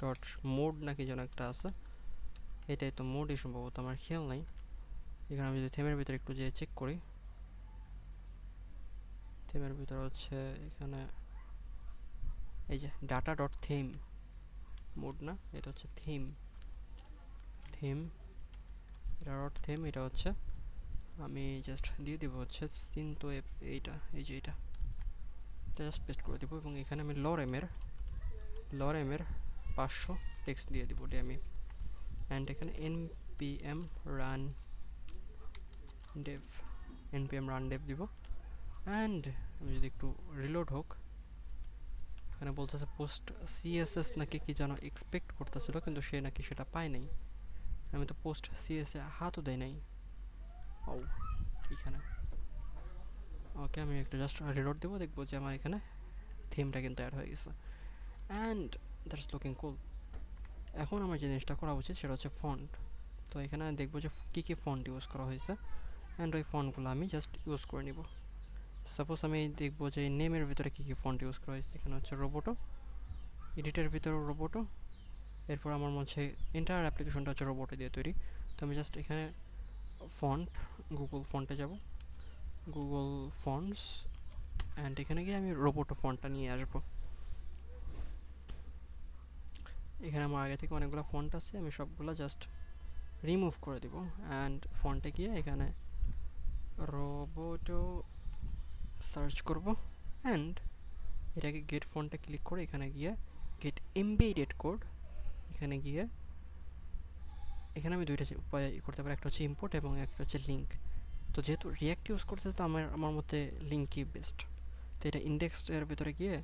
ডট মোড নাকি যেন একটা আছে, এটাই তো মোডই সম্ভবত, আমার খেয়াল নাই। এখানে আমি যদি থিমের ভিতরে একটু যেয়ে চেক করি, থিমের ভিতরে হচ্ছে এখানে এই যে ডাটা ডট থিম, মোড না, এটা হচ্ছে থিম, এটা ডট থিম, এটা হচ্ছে আমি জাস্ট দিয়ে দিব হচ্ছে সিনথওয়েভ, এই যে এটা জাস্ট পেস্ট করে দেবো, এবং এখানে আমি লরেমের 500 টেক্সট দিয়ে দিব ডিএমই, অ্যান্ড এখানে npm run dev দিব। অ্যান্ড আমি যদি একটু রিলোড হোক, এখানে বলতেছে পোস্ট সিএসএস নাকি কি যেন এক্সপেক্ট করতেছিল, কিন্তু সে নাকি সেটা পায় নাই। আমি তো পোস্ট সিএসএ হাতও দেয় নাই। ও এখানে ওকে, আমি একটু জাস্ট রিলোড দেবো, দেখবো যে আমার এখানে থিমটা কিন্তু অ্যাড হয়ে গেছে, অ্যান্ড দ্যাটস লুকিং কুল। এখন আমার যে জিনিসটা করা উচিত সেটা হচ্ছে ফন্ট। তো এখানে দেখবো যে কী কী ফন্ট ইউজ করা হয়েছে, অ্যান্ড ওই ফন্টগুলো আমি জাস্ট ইউজ করে নিব। সাপোজ আমি দেখবো যে নেমের ভিতরে কী কী ফন্ট ইউজ করা হয়েছে, এখানে হচ্ছে রোবোটো, এডিটের ভিতরে রোবোটো, এরপর আমার মধ্যে এন্টায়ার অ্যাপ্লিকেশনটা হচ্ছে রোবোটো দিয়ে তৈরি। তো আমি জাস্ট এখানে ফন্ট, গুগল ফন্টে যাব, গুগল ফন্টস, অ্যান্ড এখানে গিয়ে আমি রোবোটো ফন্টটা নিয়ে আসবো। এখানে আমার আগে থেকে অনেকগুলো ফন্ট আছে, আমি সবগুলো জাস্ট রিমুভ করে দিব, অ্যান্ড ফন্টে গিয়ে এখানে রোবোটো সার্চ করব অ্যান্ড এটাকে গেট ফন্টে ক্লিক করে এখানে গিয়ে গেট এমবেডেড কোড, এখানে গিয়ে এখানে আমি দুইটা উপায় করতে পারি, একটা হচ্ছে ইম্পোর্ট এবং একটা হচ্ছে লিঙ্ক। তো যেহেতু রিয়াক্ট ইউজ করতে তো আমার মতে লিঙ্কই বেস্ট। তো এটা ইন্ডেক্সের ভিতরে গিয়ে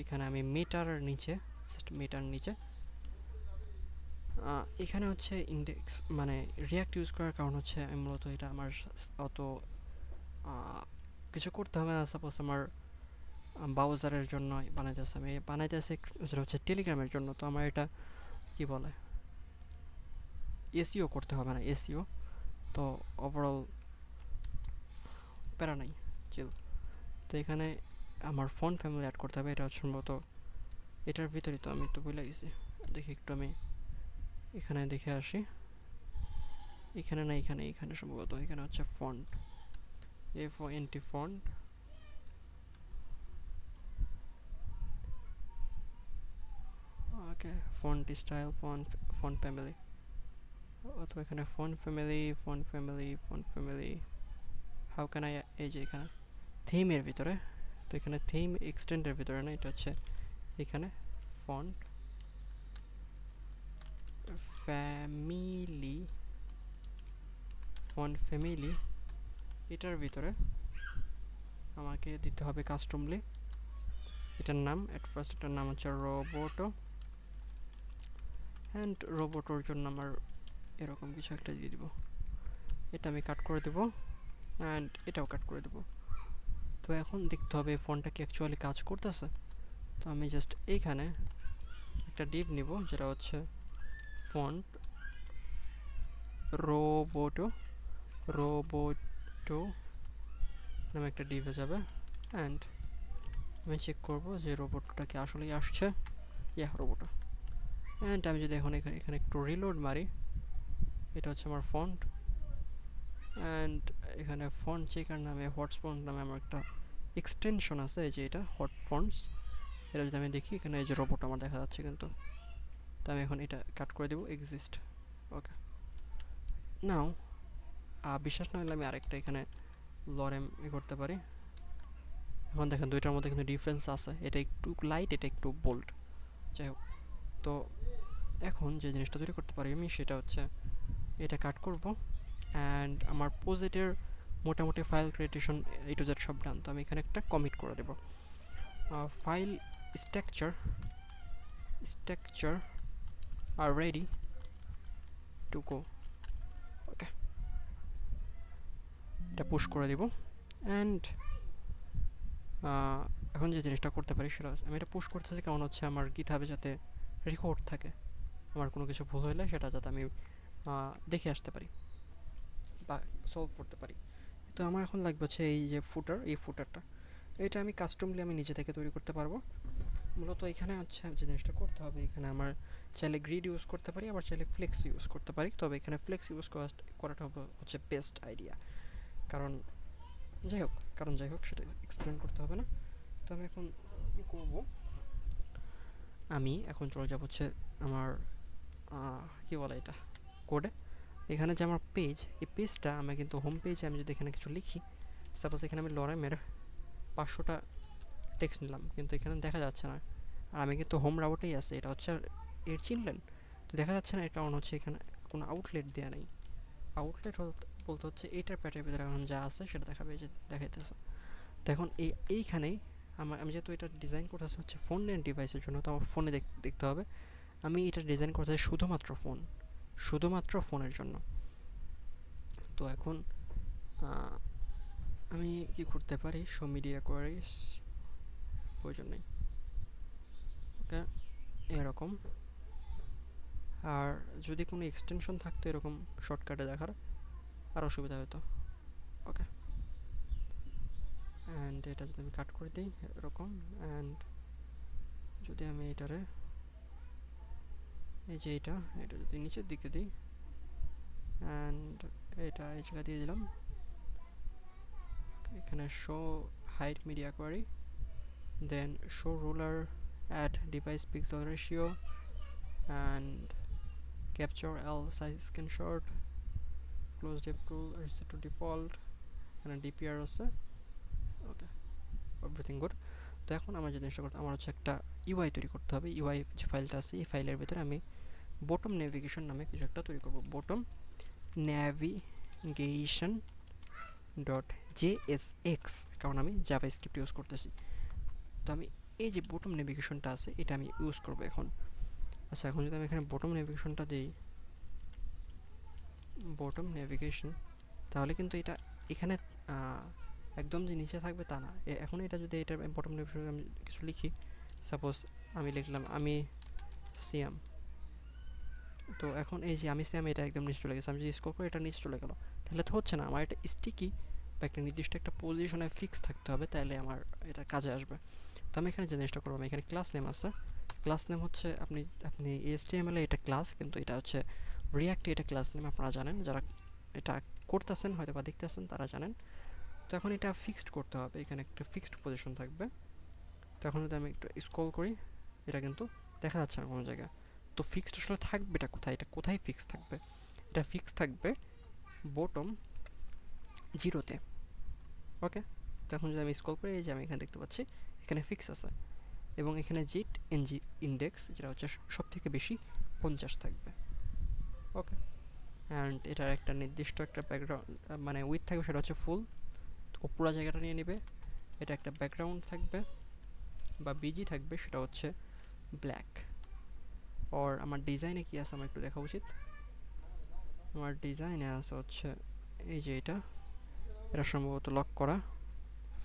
এখানে আমি মিটার নিচে, জাস্ট মিটার নিচে এখানে হচ্ছে ইন্ডেক্স মানে রিয়াক্ট ইউজ করার কারণ হচ্ছে আমি মূলত এটা আমার অত কিছু করতে হবে না। সাপোজ আমার ব্রাউজারের জন্য বানাইতেছে, আমি বানাইতেছি যেটা হচ্ছে টেলিগ্রামের জন্য, তো আমার এটা কি বলে এসইও করতে হবে না, এসইও তো ওভারঅল প্যারা নাই, চিল। তো এখানে আমার ফন্ট ফ্যামিলি অ্যাড করতে হবে, এটা হচ্ছে সম্ভবত এটার ভিতরে, তো আমি একটু ভুলে গেছি, দেখি একটু আমি এখানে দেখে আসি। এখানে না, এখানে সম্ভবত এখানে হচ্ছে ফন্ট, FONT ফন্ট, ওকে ফন্ট স্টাইল, ফন্ট ফ্যামিলি, অথবা এখানে font family how can I, এই যে এখানে থিমের ভিতরে, তো এখানে থিম এক্সটেন্ডের ভিতরে না, এটা হচ্ছে এখানে ফন্ট ফ্যামিলি, এটার ভিতরে আমাকে দিতে হবে কাস্টমলি এটার নাম। অ্যাট ফার্স্ট এটার নাম হচ্ছে রোবোটো, অ্যান্ড রোবোটোর জন্য আমার এরকম কিছু একটা দিয়ে দিব, এটা আমি কাট করে দেবো অ্যান্ড এটাও কাট করে দেবো। তো এখন দেখতে হবে ফোনটা কি অ্যাকচুয়ালি কাজ করতেছে। তো আমি জাস্ট এইখানে একটা ডিভ নিব যেটা হচ্ছে ফন্ট রোবোটো নামে একটা ডিভে যাবে, অ্যান্ড আমি চেক করব যে রোবটটা কি আসলেই আসছে, রোবটটা। অ্যান্ড আমি যদি এখন এখানে একটু রিলোড মারি, এটা হচ্ছে আমার ফন্ট, অ্যান্ড এখানে ফন্ট চেকার নামে হটস্পট নামে আমার একটা এক্সটেনশন আছে, এই যে এটা হট ফন্টস, এটা যদি আমি দেখি এখানে এই যে রোবট আমার দেখা যাচ্ছে কিন্তু, তো আমি এখন এটা কাট করে দেবো এক্সিস্ট। ওকে, নাও বিশ্বাস না হলে আমি আরেকটা এখানে লরেম করতে পারি। এখন দেখেন দুইটার মধ্যে কিন্তু ডিফারেন্স আছে, এটা একটু লাইট, এটা একটু বোল্ড। যাই হোক, তো এখন যে জিনিসটা তৈরি করতে পারি আমি সেটা হচ্ছে এটা কাট করব, অ্যান্ড আমার প্রজেক্টের মোটামুটি ফাইল ক্রিয়েটেশন A to Z সব ডান। তো আমি এখানে একটা কমিট করে দেব, ফাইল স্ট্রাকচার আর রেডি টু গো। ওকে, এটা পুশ করে দিব, অ্যান্ড এখন যে জিনিসটা করতে পারি সেটা আমি এটা পুশ করতেছি কারণ হচ্ছে আমার গিটহাবে যাতে রেকর্ড থাকে, আমার কোনো কিছু ভুল হলে সেটা যাতে আমি দেখে আসতে পারি বা সলভ করতে পারি। তো আমার এখন লাগবে হচ্ছে এই যে এই ফুটারটা এটা আমি কাস্টমলি আমি নিজে থেকে তৈরি করতে পারবো। মূলত এখানে হচ্ছে যে জিনিসটা করতে হবে, এখানে আমার চাইলে গ্রিড ইউজ করতে পারি, আবার চাইলে ফ্লেক্স ইউজ করতে পারি, তবে এখানে ফ্লেক্স ইউজ করাটা হচ্ছে বেস্ট আইডিয়া। কারণ যাই হোক সেটা এক্সপ্লেন করতে হবে না। তো আমি এখন কী করবো, আমি এখন চলে যাব হচ্ছে আমার কী বলে এটা কোডে। এখানে যে আমার পেজ, এই পেজটা আমি কিন্তু হোম পেজে আমি যদি এখানে কিছু লিখি, সাপোজ এখানে আমি লরেমের 500টা টেক্সট নিলাম কিন্তু এখানে দেখা যাচ্ছে না, আর আমি কিন্তু হোম রাউটেই আছে, এটা হচ্ছে এর চিনলেন তো দেখা যাচ্ছে না, এর কারণ হচ্ছে এখানে কোনো আউটলেট দেওয়া নেই। আউটলেট বলতে হচ্ছে এইটার প্যাটের ভিতরে এখন যা আছে সেটা দেখাবে, যে দেখাইতেছে। তো এখন এইখানেই আমি যেহেতু এটা ডিজাইন করতেছি হচ্ছে ফোন অ্যান্ড ডিভাইসের জন্য, তো আমার ফোনে দেখতে হবে আমি এটা ডিজাইন করতেছি শুধুমাত্র ফোনের জন্য। তো এখন আমি কি করতে পারি, শো মিডিয়া কোয়ারিজ প্রয়োজন নেই, ওকে এরকম। আর যদি কোনো এক্সটেনশন থাকতো এরকম শর্টকাটে দেখার আর অসুবিধা হতো। ওকে, অ্যান্ড এটা যদি আমি কাট করে দিই এরকম, অ্যান্ড যদি আমি এটারে এই যে এটা যদি নিচের দিকে দিই, অ্যান্ড এটা এই জায়গা দিয়ে দিলাম, এখানে show height media query, then show ruler at device pixel ratio and capture L size screenshot, close dev tool reset to default, and DPR আছে। ওকে, এভরিথিং গুড। তো এখন আমার যে জিনিসটা করতে, আমার হচ্ছে একটা ইউআই তৈরি করতে হবে। ইউআই যে ফাইলটা আছে এই ফাইলের ভিতরে আমি বটম নেভিগেশন নামে কিছু একটা তৈরি করব। বটম নেভিগেশন ডট জেএসএক্স, কারণ আমি জাভা স্ক্রিপ্ট ইউজ করতেছি। তো আমি এই যে বটম নেভিগেশনটা আছে এটা আমি ইউজ করবো এখন। আচ্ছা, এখন যদি আমি এখানে বটম নেভিগেশনটা দিই, বটম নেভিগেশন, তাহলে কিন্তু এটা এখানে একদম যে নিচে থাকবে তা না। এখন এটা যদি এটার বটম নেভিগেশন আমি কিছু লিখি, সাপোজ আমি লিখলাম আমি সিয়াম, তো এখন এই যে আমি সিয়াম এটা একদম নিচে চলে গেছে। আমি যদি স্ক্রল করি এটা নিচে চলে গেল, তাহলে তো হচ্ছে না। আমার এটা স্টিকি বা একটা নির্দিষ্ট একটা পজিশনে ফিক্স থাকতে হবে, তাহলে আমার এটা কাজে আসবে। তো আমি এখানে যে জিনিসটা করবো, আমি এখানে ক্লাস নেম আছে, ক্লাস নেম হচ্ছে আপনি আপনি HTML এ এটা ক্লাস, কিন্তু এটা হচ্ছে রিয়াক্টে এটা ক্লাস নেম, আপনারা জানেন, যারা এটা করতেছেন হয়তো বা দেখতেছেন তারা জানেন। তো এখন এটা ফিক্সড করতে হবে, এখানে একটা ফিক্সড পজিশন থাকবে। তো এখন যদি আমি একটু স্ক্রল করি এটা কিন্তু দেখা যাচ্ছে না কোনো জায়গায়। তো ফিক্সড আসলে থাকবে এটা কোথায়, এটা কোথায় ফিক্স থাকবে? এটা ফিক্স থাকবে বটম 0-তে। ওকে, তো এখন যদি আমি স্ক্রল করি এই যে আমি এখানে দেখতে পাচ্ছি এখানে ফিক্স আছে, এবং এখানে জিট এনজি ইন্ডেক্স যেটা হচ্ছে সব থেকে বেশি 50 থাকবে। ওকে, অ্যান্ড এটার একটা নির্দিষ্ট একটা ব্যাকগ্রাউন্ড মানে উইথ থাকবে, সেটা হচ্ছে ফুল, ও পুরো জায়গাটা নিয়ে নেবে। এটা একটা ব্যাকগ্রাউন্ড থাকবে বা বিজি থাকবে, সেটা হচ্ছে ব্ল্যাক। আর আমার ডিজাইনে কি আছে আমার একটু দেখা উচিত। আমার ডিজাইনে আছে হচ্ছে এই যে এটা সম্ভবত লক করা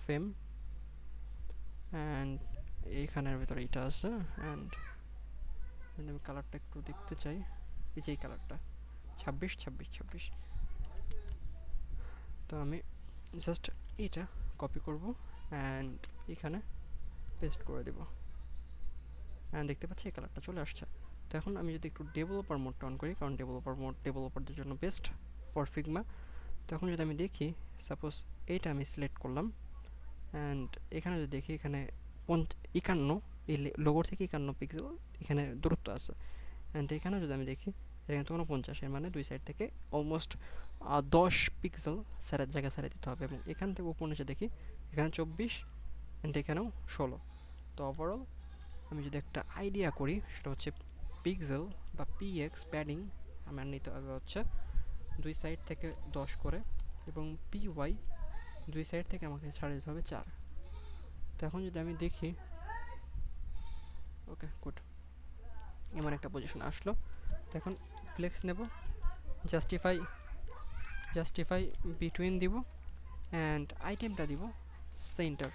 ফ্রেম, অ্যান্ড এইখানের ভিতরে এটা আছে। অ্যান্ড যদি আমি কালারটা একটু দেখতে চাই, এই যে এই কালারটা 26 তো আমি জাস্ট এটা কপি করব অ্যান্ড এখানে পেস্ট করে দেব, অ্যান্ড দেখতে পাচ্ছি এই কালারটা চলে আসছে। তো এখন আমি যদি একটু ডেভেলপার মোডটা অন করি, কারণ ডেভেলপার মোড ডেভেলপারদের জন্য বেস্ট ফর ফিগমা। তো এখন যদি আমি দেখি, সাপোজ এইটা আমি সিলেক্ট করলাম, অ্যান্ড এখানে যদি দেখি এখানে 51, এই লোগোর থেকে 51 পিক্সেল এখানে দূরত্ব আছে। অ্যান্ড এখানে যদি আমি দেখি এটা কিন্তু 49, এর মানে দুই সাইড থেকে অলমোস্ট 10 পিক্সেল স্যারের জায়গায় ছেড়ে দিতে হবে। এবং এখান থেকে উপর নিচে দেখি এখানে 24 অ্যান্ড এখানেও 16। তো ওভারঅল আমি যদি একটা আইডিয়া করি, সেটা হচ্ছে পিক্সেল বা পিএক্স প্যাডিং আমার নিতে হবে হচ্ছে দুই সাইড থেকে 10 করে, এবং পিওয়াই দুই সাইড থেকে আমাকে ছাড়ে দিতে হবে 4। তো এখন যদি আমি দেখি, ওকে গুড, এমন একটা পজিশন আসলো। তো এখন ফ্লেক্স নেব, জাস্টিফাই বিটুইন দিব, অ্যান্ড আইটেমটা দিব সেন্টার।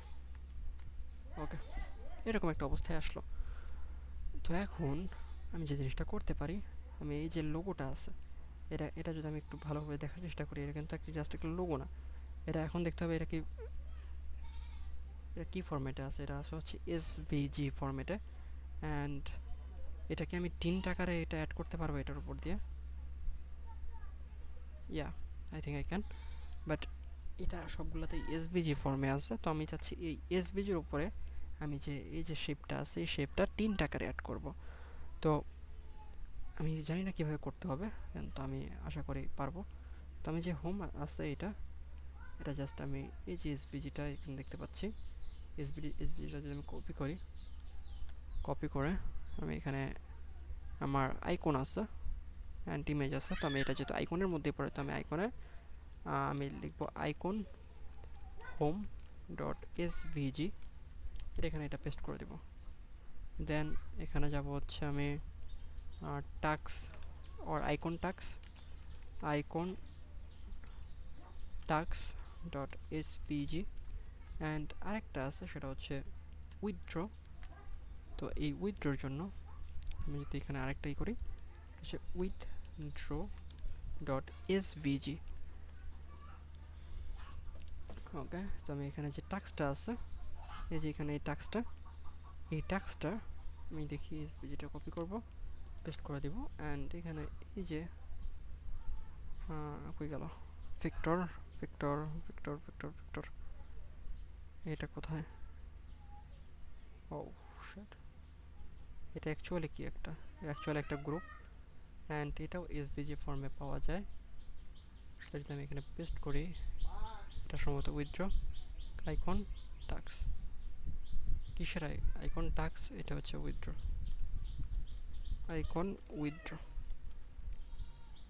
ওকে, এরকম একটা অবস্থায় আসলো। তো এখন আমি যে জিনিসটা করতে পারি, আমি এই যে লোগোটা আছে এটা যদি আমি একটু ভালোভাবে দেখার চেষ্টা করি, এটা কিন্তু একটা জাস্ট একটা লোগো না। এটা এখন দেখতে হবে এটা কি ফরম্যাটে আছে। এটা আছে হচ্ছে এসভিজি ফরম্যাটে, অ্যান্ড এটাকে আমি 3 টাকারে এটা অ্যাড করতে পারবো এটার উপর দিয়ে। Yeah, I think I can, but এটা সবগুলোতেই এসভিজি ফর্মে আছে। তো আমি চাচ্ছি এই এসভিজির উপরে আমি যে এই যে শেপটা আছে এই শেপটা 3 টাকারে অ্যাড করব। তো আমি জানি না কীভাবে করতে হবে, কিন্তু আমি আশা করি পারবো। তো আমি যে হোম আছে এটা জাস্ট আমি এই যে এসভিজিটা এখানে দেখতে পাচ্ছি, এসভিজিটা যদি আমি কপি করে আমি এখানে আমার আইকন আছে অ্যান্ড ইমেজ আছে। তো আমি এটা যেহেতু আইকনের মধ্যে পড়ে, তো আমি আইকনে আমি লিখবো আইকন হোম ডট এসভিজি, এখানে এটা পেস্ট করে দেব। দেন এখানে যাব হচ্ছে আমি tax or icon tax dot SVG, and আরেকটা আছে সেটা হচ্ছে উইথড্র। তো এই উইথড্রোর জন্য আমি যদি এখানে আরেকটাই করি, হচ্ছে উইথড্র ডট এসভিজি। ওকে, তো আমি এখানে যে টাক্সটা আছে, এই যে এখানে এই টাক্সটা আমি দেখি এসভিজিটা কপি করব, পেস্ট করে দিব, অ্যান্ড এখানে এই যে কই গেল Victor Victor Victor Victor Victor এটা কোথায়? ও শিট, এটা অ্যাকচুয়ালি কি একটা গ্রুপ, অ্যান্ড এটাও এসভিজি ফর্মে পাওয়া যায়। সেটা যদি আমি এখানে পেস্ট করি, এটা সম্ভবত উইথড্র আইকন টাক্স। কিসের আইকন টাস্ক, এটা হচ্ছে উইথড্র, আইকন উইথড্র।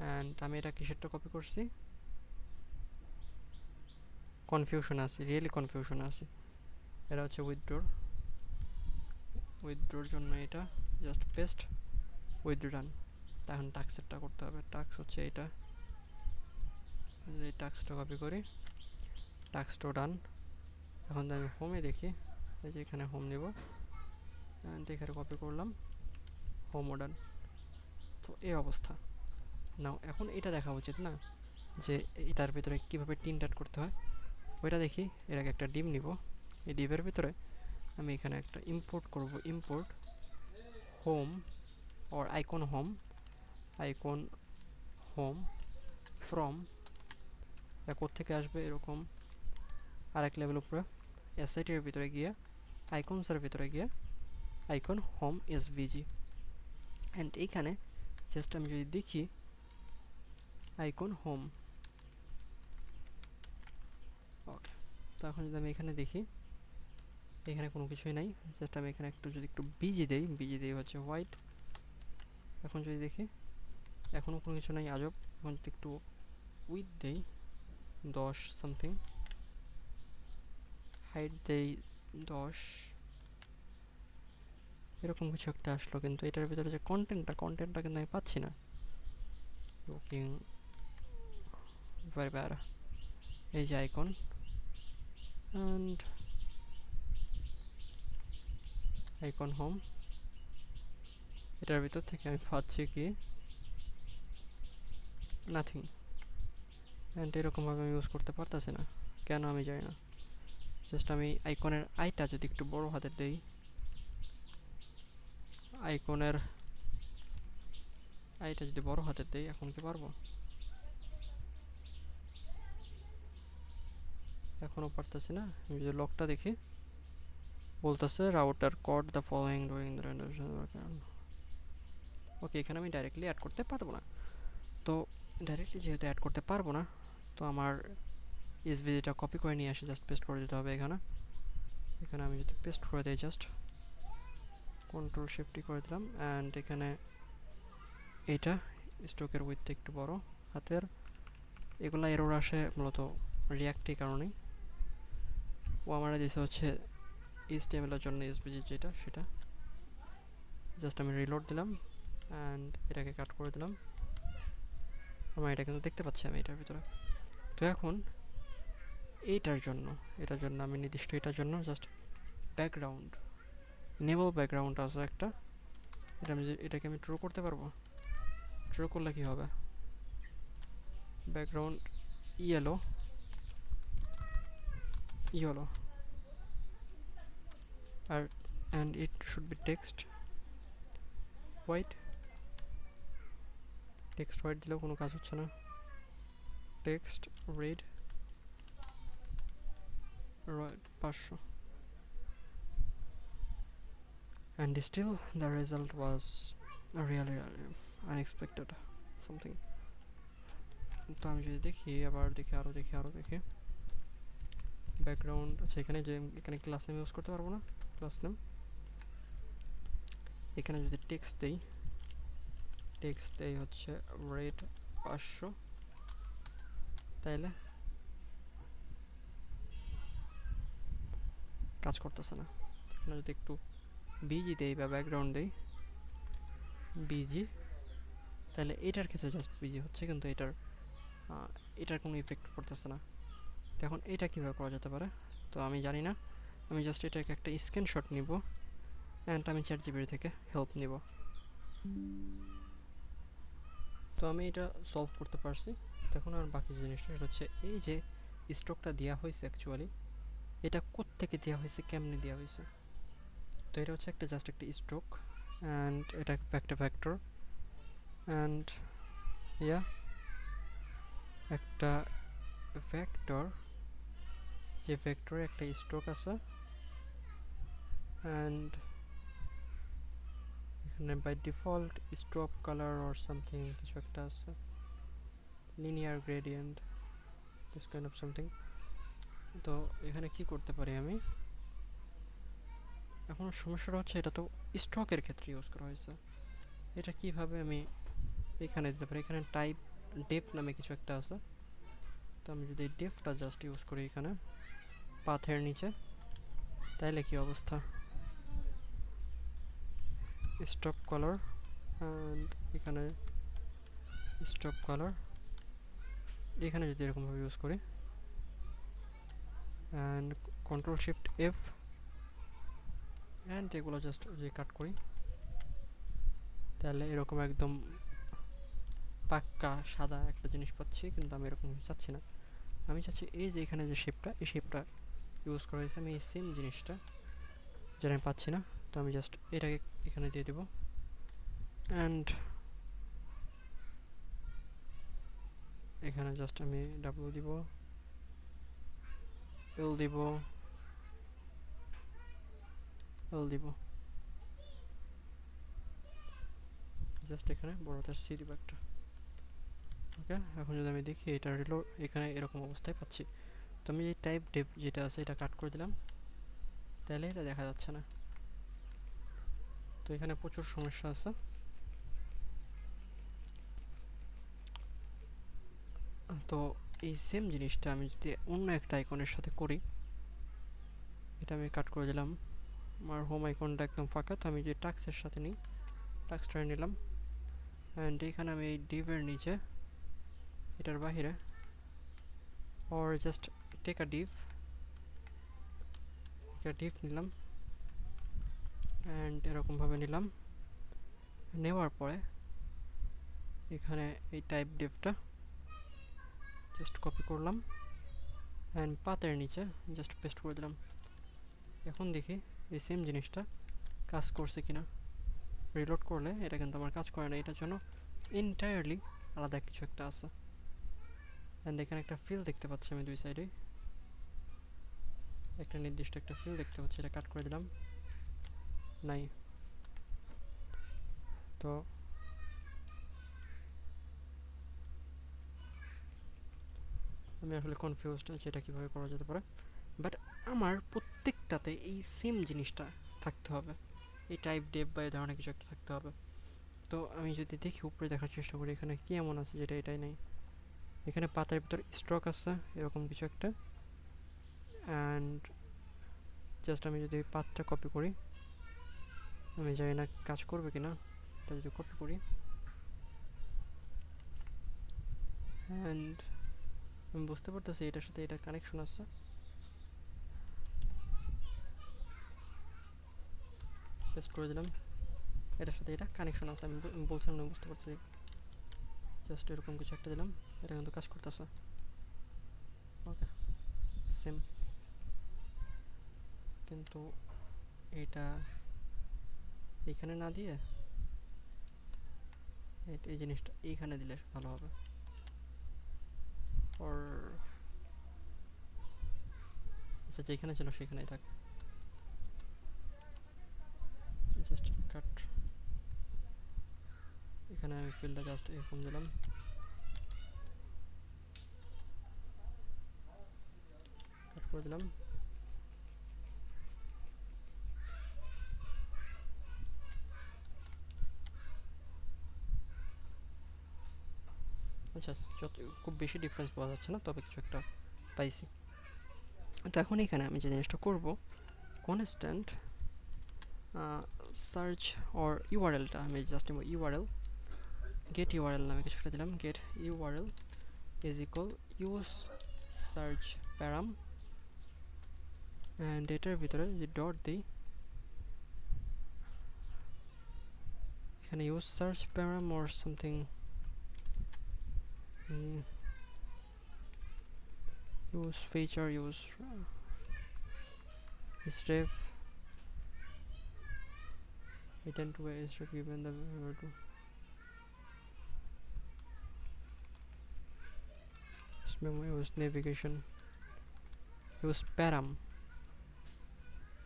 অ্যান্ড আমি এটা কিসেরটা কপি করছি, কনফিউশন আছে, রিয়েলি কনফিউশন আছে। এটা হচ্ছে উইথড্রোর জন্য এটা জাস্ট পেস্ট, উইথড্র ডান। তখন টাক্সেরটা করতে হবে, টাক্স হচ্ছে এটা, এই টাক্সটা কপি করি, টাক্সটাও ডান। এখন আমি হোমে দেখি, এই যে এখানে হোম নেব, অ্যান্ড এখানে কপি করলাম, হোমও ডান। তো এই অবস্থা। নাও এখন এটা দেখা উচিত না যে এটার ভিতরে কীভাবে টিনটা অ্যাড করতে হয়, ওইটা দেখি। এর আগে একটা ডিম নিব, এই ডিমের ভিতরে আমি এখানে একটা ইম্পোর্ট করব, import home or icon home from, থেকে আসবে এরকম আরেক লেভেল উপরে, অ্যাসেটের ভিতরে গিয়ে আইকনসের ভিতরে গিয়ে আইকন হোম এসভিজি। অ্যান্ড এইখানে জাস্ট আমি যদি দেখি আইকন হোম, ওকে। তো এখন যদি আমি এখানে দেখি, এখানে কোনো কিছুই নাই, জাস্ট আমি এখানে একটু বিজি দেই হচ্ছে হোয়াইট। এখন যদি দেখি এখনও কোনো কিছু নাই, আজব। এখন যদি একটু উইথ দেই 10 সামথিং, হাইট দেই 10, এরকম কিছু একটা আসলো। কিন্তু এটার ভিতরে যে কন্টেন্টটা কিন্তু আমি পাচ্ছি না, লুকিং ভেরি ব্যাড। এই যে আইকন অ্যান্ড আইকন হোম, এটার ভিতর থেকে আমি পাচ্ছি কি নাথিং। অ্যান্ড এরকমভাবে আমি ইউজ করতে পারতেছি না, কেন আমি জানি না। জাস্ট আমি আইকনের আইটা যদি একটু বড় হাতের দেই, আইকনের আইটা যদি বড় হাতের দেই, এখন কি পারবো? এখনও পারতেছি না। আমি যদি লকটা দেখি, বলতেছে router code the following during the renderation. Okay, এখানে আমি ডাইরেক্টলি অ্যাড করতে পারবো না। তো ডাইরেক্টলি যেহেতু অ্যাড করতে পারবো না, তো আমার এসভিজিটা কপি করে নিয়ে আসে জাস্ট পেস্ট করে দিতে হবে এখানে। এখানে আমি যদি পেস্ট করে দিই, জাস্ট কন্ট্রোল শিফটই করে দিলাম, অ্যান্ড এখানে এইটা স্ট্রোকের উইথটা একটু বড় হাতের। এগুলো এরর আসে মূলত রিয়াক্টের কারণেই। ও আমার দিয়েছে হচ্ছে HTML এর জন্য এসভিজি যেটা, সেটা জাস্ট আমি রিলোড দিলাম অ্যান্ড এটাকে কাট করে দিলাম। আমার এটা কিন্তু দেখতে পাচ্ছি আমি এটার ভিতরে। তো এখন এটার জন্য আমি নির্দিষ্ট এটার জন্য জাস্ট ব্যাকগ্রাউন্ড, নেবো ব্যাকগ্রাউন্ড আছে একটা, এটাকে আমি ট্রু করতে পারবো। ট্রু করলে কি হবে, ব্যাকগ্রাউন্ড ইয়েলো আর and it should be text white. Text white দিলেও কোনো কাজ হচ্ছে না, text red 500, and still the result was really unexpected something. তো আমি যদি দেখি আবার দেখি ব্যাকগ্রাউন্ড, আচ্ছা এখানে ক্লাস নেম ইউজ করতে পারবো না, ক্লাস নেম এখানে যদি টেক্সট দেই হচ্ছে রেড 500, তাইলে কাজ করতেছে না। এখানে যদি একটু বিজি দেই বা ব্যাকগ্রাউন্ড দেই বিজি, তাহলে এটার ক্ষেত্রে জাস্ট বিজি হচ্ছে, কিন্তু এটার কোনো ইফেক্ট পড়তেছে না। তো এখন এটা কীভাবে করা যেতে পারে, তো আমি জানি না। আমি জাস্ট এটাকে একটা স্ক্রিনশট নিব অ্যান্ড আমি ChatGPT থেকে হেল্প নিব। তো আমি এটা সলভ করতে পারছি। তখন আর বাকি জিনিসটা সেটা হচ্ছে এই যে স্ট্রোকটা দেওয়া হয়েছে, অ্যাকচুয়ালি এটা কোত্থেকে দেওয়া হয়েছে, কেমনে দেওয়া হয়েছে। তো এটা হচ্ছে জাস্ট একটা স্ট্রোক অ্যান্ড এটা একটা ভেক্টর অ্যান্ড একটা ভেক্টর, যে ভেক্টরে একটা স্ট্রোক আছে অ্যান্ড এখানে by default stroke colour or something কিছু একটা আছে, linear gradient this kind of something. তো এখানে কি করতে পারি আমি, এখন সমস্যাটা হচ্ছে এটা তো স্টকের ক্ষেত্রে ইউজ করা হয়েছে। এটা কিভাবে আমি এখানে দিতে পারি? এখানে টাইপ ডেপ নামে কিছু একটা আছে। তো আমি যদি ডেপটা জাস্ট ইউজ করি এখানে পাথের নিচে, তাইলে কি অবস্থা? স্টক কালার অ্যান্ড এখানে স্টক কালার, এখানে যদি এরকমভাবে ইউজ করি and control shift F and এগুলো জাস্ট যদি কাট করি, তাহলে এরকম একদম পাক্কা সাদা একটা জিনিস পাচ্ছি। কিন্তু আমি এরকম চাচ্ছি না, আমি চাচ্ছি এই যে এখানে যে শেপটা, এই শেপটা ইউজ করা হয়েছে, আমি এই সেম জিনিসটা যেটা আমি পাচ্ছি না। তো আমি জাস্ট এটাকে এখানে দিয়ে দেবো অ্যান্ড এখানে জাস্ট আমি ডাব্লিউ দিব, এল দিব, এল দিব, জাস্ট এখানে বড়টার সি দিব একটা। ওকে, এখন যদি আমি দেখি এটা রিলোড, এখানে এরকম অবস্থায় পাচ্ছি। তো আমি এই টাইপ ডেপ যেটা আছে এটা কাট করে দিলাম, তাহলে এটা দেখা যাচ্ছে না। তো এখানে প্রচুর সমস্যা আছে। তো এই সেম জিনিসটা আমি যদি অন্য একটা আইকনের সাথে করি, এটা আমি কাট করে দিলাম, আমার হোম আইকনটা একদম ফাঁকা। তো আমি যে টাক্সের সাথে নিই, টাক্সটা নিলাম অ্যান্ড এখানে আমি এই ডিভের নিচে এটার বাহিরে or just take a div, একটা div নিলাম অ্যান্ড এরকমভাবে নিলাম। নেওয়ার পরে এখানে এই টাইপ ডিভটা জাস্ট কপি করলাম অ্যান্ড পাতের নিচে জাস্ট পেস্ট করে দিলাম। এখন দেখি এই সেম জিনিসটা কাজ করছে কিনা। রিলোড করলে এটা কিন্তু আমার কাজ করে না, এটার জন্য এন্টায়ারলি আলাদা কিছু একটা আছে। অ্যান্ড এখানে একটা ফিল দেখতে পাচ্ছি আমি দুই সাইডে, একটা নির্দিষ্ট একটা ফিল দেখতে পাচ্ছি, এটা কাট করে দিলাম, নাই। তো আমি আসলে কনফিউজড আছি এটা কীভাবে করা যেতে পারে। বাট আমার প্রত্যেকটাতে এই সেম জিনিসটা থাকতে হবে, এই টাইপ ডেপ বা এই ধরনের কিছু একটা থাকতে হবে। তো আমি যদি দেখি উপরে দেখার চেষ্টা করি এখানে কি এমন আছে যেটা এটাই নেই। এখানে পাতার ভিতর স্ট্রোক আছে এরকম কিছু একটা, অ্যান্ড জাস্ট আমি যদি পাতটা কপি করি, আমি জানি না কাজ করবে কিনা, এটা যদি কপি করি অ্যান্ড আমি বুঝতে পারতেছি এটার সাথে এটার কানেকশন আছে। পেস্ট করে দিলাম, এটার সাথে এটা কানেকশন আছে, আমি বলছিলাম না, বুঝতে পারছি। জাস্ট এরকম কিছু একটা দিলাম, এটা কিন্তু কাজ করতেছে। ওকে, সেম। কিন্তু এটা এইখানে না দিয়ে এই জিনিসটা এইখানে দিলে ভালো হবে। ওর আচ্ছা, যেখানে ছিল সেখানেই থাক, জাস্ট কাট। এখানে আমি ফিল্ডটা জাস্ট এরকম দিলাম, কাট করে দিলাম। আচ্ছা, যত খুব বেশি ডিফারেন্স পাওয়া যাচ্ছে না, তবে কিছু একটা পাইছি। তো এখন এখানে আমি যে জিনিসটা করব, কনস্ট্যান্ট সার্চ অর ইউআরএলটা আমি জাস্ট নেব, ইউআরএল গেট ইউআরএল নামে কিছু একটা দিলাম, get URL is equal use search param, and এটার ভিতরে যে ডট দিই, এখানে use search param or something, use feature, use ref return to is given the to use navigation, use param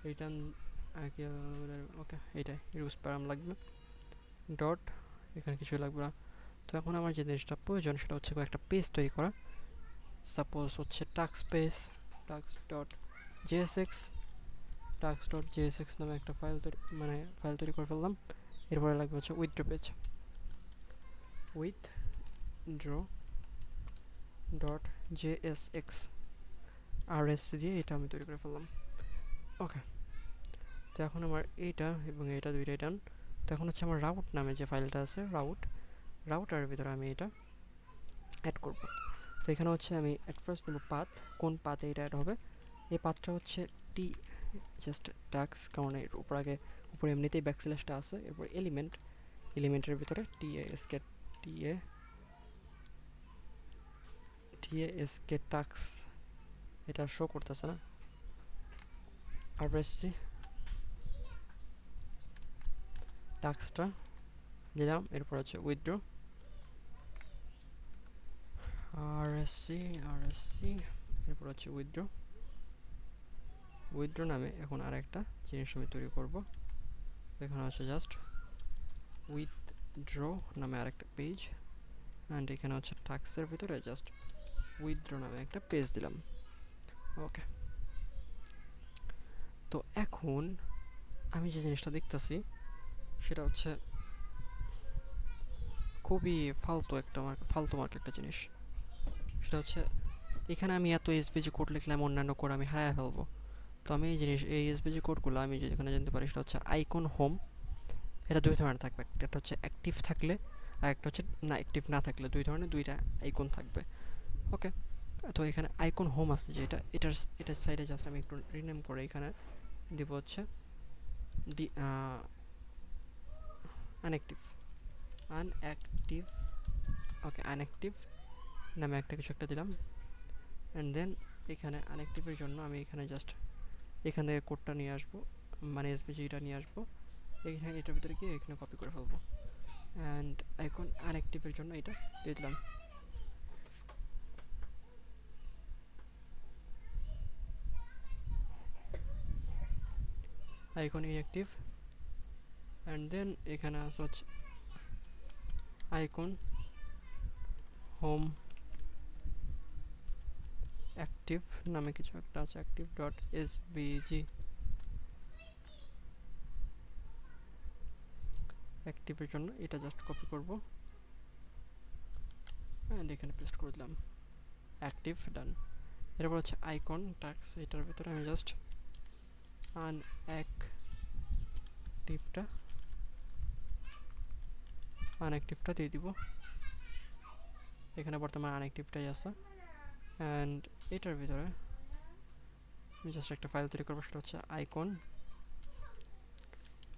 return ওকে, এটাই ইউজ প্যারাম লাগবে, ডট এখানে কিছুই লাগবে না। তো এখন আমার যে জিনিসটা প্রয়োজন সেটা হচ্ছে একটা পেজ তৈরি করা। সাপোজ হচ্ছে tax page, tax dot JSX tax.jsx নামে একটা ফাইল তৈরি করে ফেললাম। এরপরে লাগবে হচ্ছে উইথড্র পেজ, withdraw.jsx rsc দিয়ে এটা আমি তৈরি করে ফেললাম। ওকে, তো এখন আমার এইটা এবং এটা দুইটাই ডান। তো এখন হচ্ছে আমার রাউট নামে যে ফাইলটা আছে, রাউটার ভিতরে আমি এটা অ্যাড করব। তো এখানে হচ্ছে আমি অ্যাট ফার্স্ট নেব পাথ, কোন পাথে এটা অ্যাড হবে। এই পাথটা হচ্ছে টি জাস্ট টাক্স, কারণ এর উপরে এমনিতেই ব্যাকস্ল্যাশটা আছে। এরপর এলিমেন্টের ভিতরে টিএসকে টাক্স, এটা শো করতেছে না, আরএসসি টাক্সটা দিলাম। এরপর হচ্ছে উইথড্র আরএসসি, এরপর হচ্ছে উইথড্র নামে এখন আর একটা জিনিস আমি তৈরি করব। এখানে হচ্ছে জাস্ট উইথড্র নামে আরেকটা পেজ, অ্যান্ড এখানে হচ্ছে টাক্সের ভিতরে জাস্ট উইথড্র নামে একটা পেজ দিলাম। ওকে, তো এখন আমি যে জিনিসটা দেখতেছি সেটা হচ্ছে খুবই ফালতু মার্ক একটা জিনিস। সেটা হচ্ছে এখানে আমি এত এসভিজি কোড লিখলাম, অন্যান্য কোড আমি হারায় ফেলবো। তো আমি এই এসভিজি কোডগুলো আমি যেখানে জানতে পারি সেটা হচ্ছে আইকন হোম। এটা দুই ধরনের থাকবে, একটা হচ্ছে অ্যাক্টিভ থাকলে আর একটা হচ্ছে না অ্যাক্টিভ না থাকলে, দুইটা আইকন থাকবে। ওকে, তো এখানে আইকন হোম আছে যেটা, এটার সাইডে জাস্ট আমি একটু রিনেম করে এখানে দিব হচ্ছে আনঅ্যাক্টিভ ওকে, আনঅ্যাক্টিভ নামে একটা কিছু একটা দিলাম। অ্যান্ড দেন এখানে আনঅ্যাক্টিভের জন্য আমি এখানে জাস্ট এখান থেকে কোডটা নিয়ে আসবো, মানে এসভিজিটা নিয়ে আসবো, এখানে এটার ভিতরে গিয়ে এখানে কপি করে ফেলবো। অ্যান্ড আইকন আনঅ্যাক্টিভের জন্য এটা দিয়ে দিলাম। আইকন ইনঅ্যাক্টিভ, অ্যান্ড দেন এখানে আছে হচ্ছে আইকন হোম অ্যাক্টিভ নামে কিছু একটা আছে, active.svg, অ্যাক্টিভের জন্য এটা জাস্ট কপি করব অ্যান্ড এখানে পেস্ট করে দিলাম। অ্যাক্টিভ ডান। এরপর হচ্ছে আইকন টাক্স, এটার ভিতরে আমি জাস্ট আনঅ্যাক্টিভটা দিয়ে দিব। এখানে বর্তমানে আনঅ্যাক্টিভটাই আছে। অ্যান্ড এটার ভিতরে আমি জাস্ট একটা ফাইল তৈরি করবো, সেটা হচ্ছে আইকন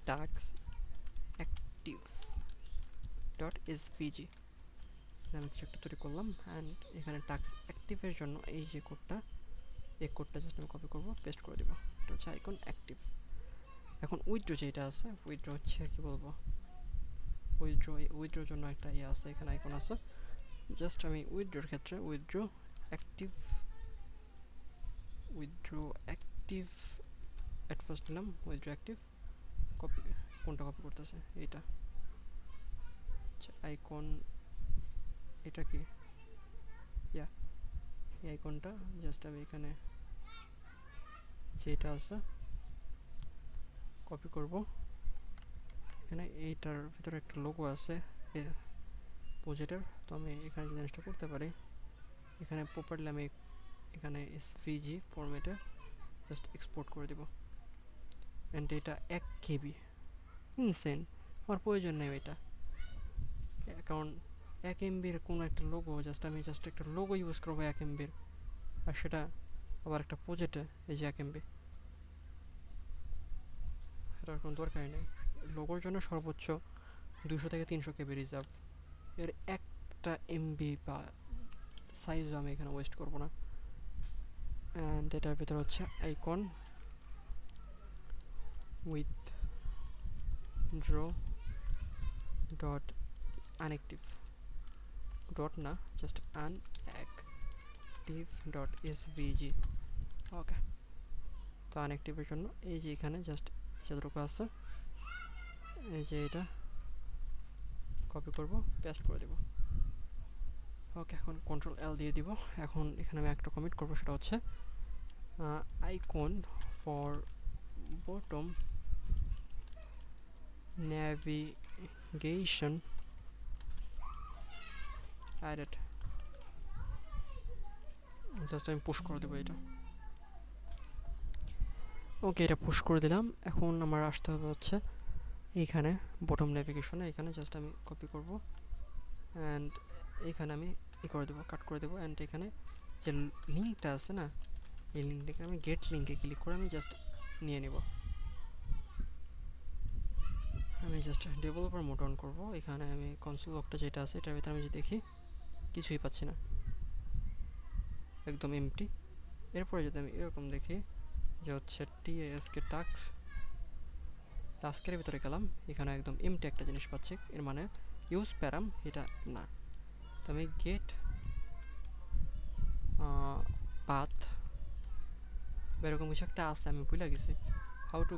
টাক্স active.svg আমি কিছু একটা তৈরি করলাম। অ্যান্ড এখানে টাক্স অ্যাক্টিভের জন্য এই যে কোডটা, এই কোডটা জাস্ট আমি কপি করবো, পেস্ট করে দেবো। এটা হচ্ছে আইকন অ্যাক্টিভ। এখন উইথড্র যেটা আছে, উইথড্র হচ্ছে কি বলবো, উইথড্রোর জন্য একটা ইয়ে আছে, এখানে আইকন আছে। জাস্ট আমি উইথড্রোর ক্ষেত্রে উইথড্র অ্যাক্টিভ অ্যাট ফার্স্ট নিলাম, উইথড্র অ্যাক্টিভ কপি, কোনটা কপি করতেছে এইটা, আচ্ছা আইকন, এটা কি এই আইকনটা জাস্ট আমি এখানে যেটা আছে কপি করব। এখানে এইটার ভিতরে একটা লোগো আছে প্রজেক্টের, তো আমি এখানে জিনিসটা করতে পারি, এখানে প্রপারলি আমি এখানে এসভিজি ফরম্যাটে জাস্ট এক্সপোর্ট করে দেব। অ্যান্ড এটা 1 KB, ইনসেন, আমার প্রয়োজন নেই এটা, কারণ 1 MBর কোনো একটা লোগো আমি জাস্ট একটা লোগো ইউজ করবো 1 MBর, আর সেটা আবার একটা প্রজেক্টে, এই যে 1 MB, এটার কোনো দরকারই নেই। লোগোর জন্য সর্বোচ্চ 200 থেকে 300 KB রিজার্ভ, এর একটা MB বা সাইজও আমি এখানে ওয়েস্ট করবো না। অ্যান্ড এটার ভিতরে হচ্ছে icon withdraw dot unactive, dot না জাস্ট anctive.svg। ওকে, তো আনঅ্যাক্টিভের জন্য এই যে এখানে জাস্ট যতটুকু আছে, এই যে এটা কপি করব, পেস্ট করে দেব। ওকে, এখন Ctrl+L দিয়ে দিব। এখন এখানে আমি একটা কমিট করব, সেটা হচ্ছে icon for bottom navigation added. Just আমি পুশ করে দেবো এটা। ওকে, এটা পুশ করে দিলাম। এখন আমার আসতে হবে হচ্ছে এইখানে বটম নেভিগেশনে, এখানে জাস্ট আমি কপি করব অ্যান্ড এখানে আমি করে দেবো, কাট করে দেবো। অ্যান্ড এখানে যে লিঙ্কটা আছে না, এই লিঙ্কটাকে আমি গেট লিঙ্কে ক্লিক করে আমি জাস্ট নিয়ে নেব। আমি জাস্ট ডেভেলপার মোড অন করবো। এখানে আমি কনসোল লকটা যেটা আছে এটার ভিতরে আমি যদি দেখি কিছুই পাচ্ছি না, একদম এমটি। এরপরে যদি আমি এরকম দেখি যে হচ্ছে টিএসকে টাস্কের ভিতরে গেলাম, এখানে একদম এমটি একটা জিনিস পাচ্ছি, এর মানে ইউজ প্যারাম এটা না। তো আমি গেট পাথ বা এরকম কিছু একটা আছে, আমি ভুলে গেছি। How to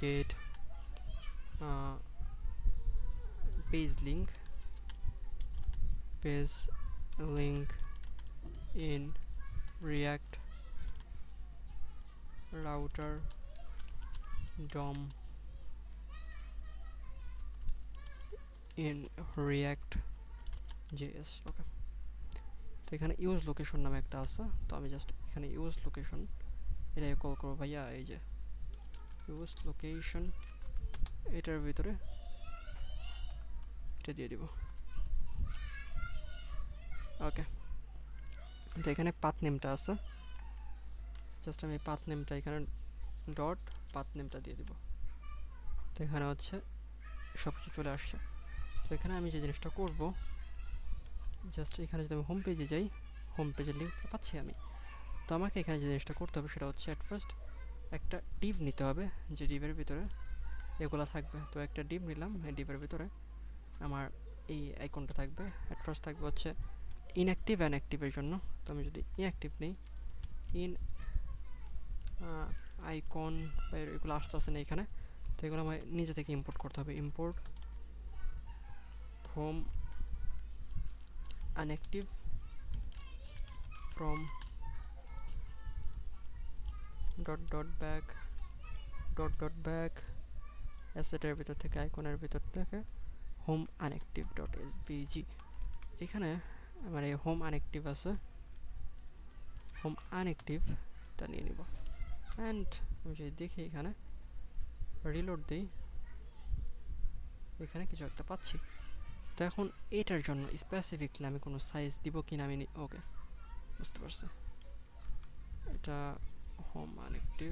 get page link in React router DOM in React JS. ওকে, তো এখানে ইউজ লোকেশন নামে একটা আছে, তো আমি জাস্ট এখানে ইউজ লোকেশন এটাই কল করবো ভাইয়া। এই যে ইউজ লোকেশন, এটার ভিতরে এটা দিয়ে দিব। ওকে, তো এখানে পাথ নেমটা আছে, জাস্ট আমি পাথ নেমটা এখানে ডট পাথ নেমটা দিয়ে দিব। তো এখানে হচ্ছে সব কিছু চলে আসছে। তো এখানে আমি যে জিনিসটা করব, জাস্ট এখানে যদি আমি হোম পেজে যাই, হোম পেজের লিঙ্কটা পাচ্ছি আমি। তো আমাকে এখানে যে জিনিসটা করতে হবে সেটা হচ্ছে অ্যাট ফার্স্ট একটা ডিভ নিতে হবে, যে ডিভের ভিতরে এগুলো থাকবে। তো একটা ডিভ নিলাম, এই ডিভের ভিতরে আমার এই আইকনটা থাকবে। অ্যাট ফার্স্ট থাকবে হচ্ছে ইনঅ্যাক্টিভ অ্যান্ড অ্যাক্টিভের জন্য। তো আমি যদি ইনঅ্যাক্টিভ নেই, ইন আইকন বা এগুলো আসতে না এখানে, তো এগুলো আমার নিজে থেকে ইম্পোর্ট করতে হবে। Import home unactive from back অ্যাসেটের ভিতর থেকে, আইকনের ভিতর থেকে হোম আনঅ্যাক্টিভ ডট এসভিজি। এখানে আমার এই হোম আনঅ্যাক্টিভ আছে, হোম আনঅ্যাক্টিভটা নিয়ে নিব। অ্যান্ড আমি যদি দেখি এখানে রিলোড দিই, এখানে কিছু একটা পাচ্ছি। তো এখন এটার জন্য স্পেসিফিকলি আমি কোনো সাইজ দিব কিনা আমি ওকে বুঝতে পারছি। এটা home unactive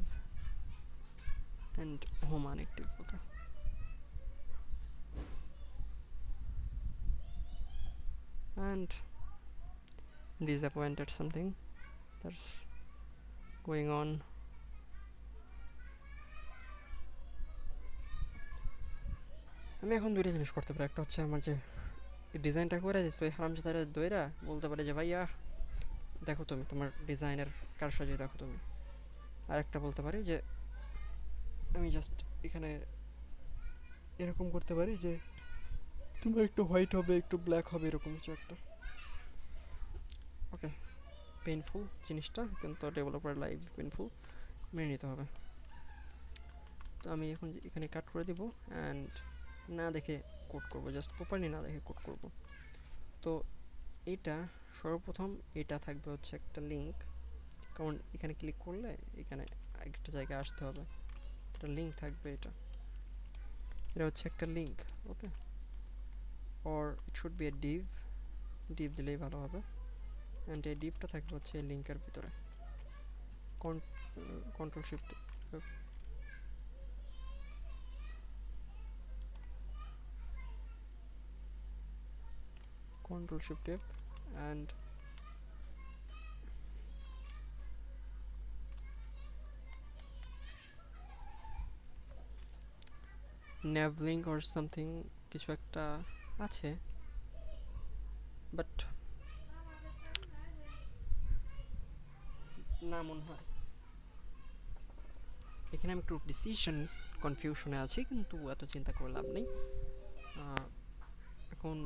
and home unactive. Okay, and disappointed something that's going on. আমি এখন দুইটা জিনিস করতে পারি। একটা হচ্ছে আমার যে ডিজাইনটা করে দিচ্ছে ওই হারামজাদারে দইরা বলতে পারে যে ভাইয়া দেখো তুমি তোমার ডিজাইনের কারসাজি দেখো তুমি। আর একটা বলতে পারি যে আমি জাস্ট এখানে এরকম করতে পারি যে তোমার একটু হোয়াইট হবে একটু ব্ল্যাক হবে এরকম কিছু একটা। ওকে, পেইনফুল জিনিসটা, কিন্তু ডেভেলপার লাইফ পেইনফুল, মেনে নিতে হবে। তো আমি এখন এখানে কাট করে দিব অ্যান্ড না দেখে কোড করব, জাস্ট প্রপারলি না দেখে কোড করব। তো এটা সর্বপ্রথম এটা থাকবে হচ্ছে একটা লিঙ্ক, কারণ এখানে ক্লিক করলে এখানে একটা জায়গায় আসতে হবে, একটা লিঙ্ক থাকবে। এটা হচ্ছে একটা link. Okay, or it should B A Depp দিলেই ভালো হবে। অ্যান্ড এই ডিভটা থাকবে হচ্ছে এই লিঙ্কের ভিতরে। Control shift F and nav link or something কিছু একটা আছে, বাট না মনে হয়। এখানে আমি একটু কনফিউশনে আছি, কিন্তু এত চিন্তা করে লাভ নেই। এখন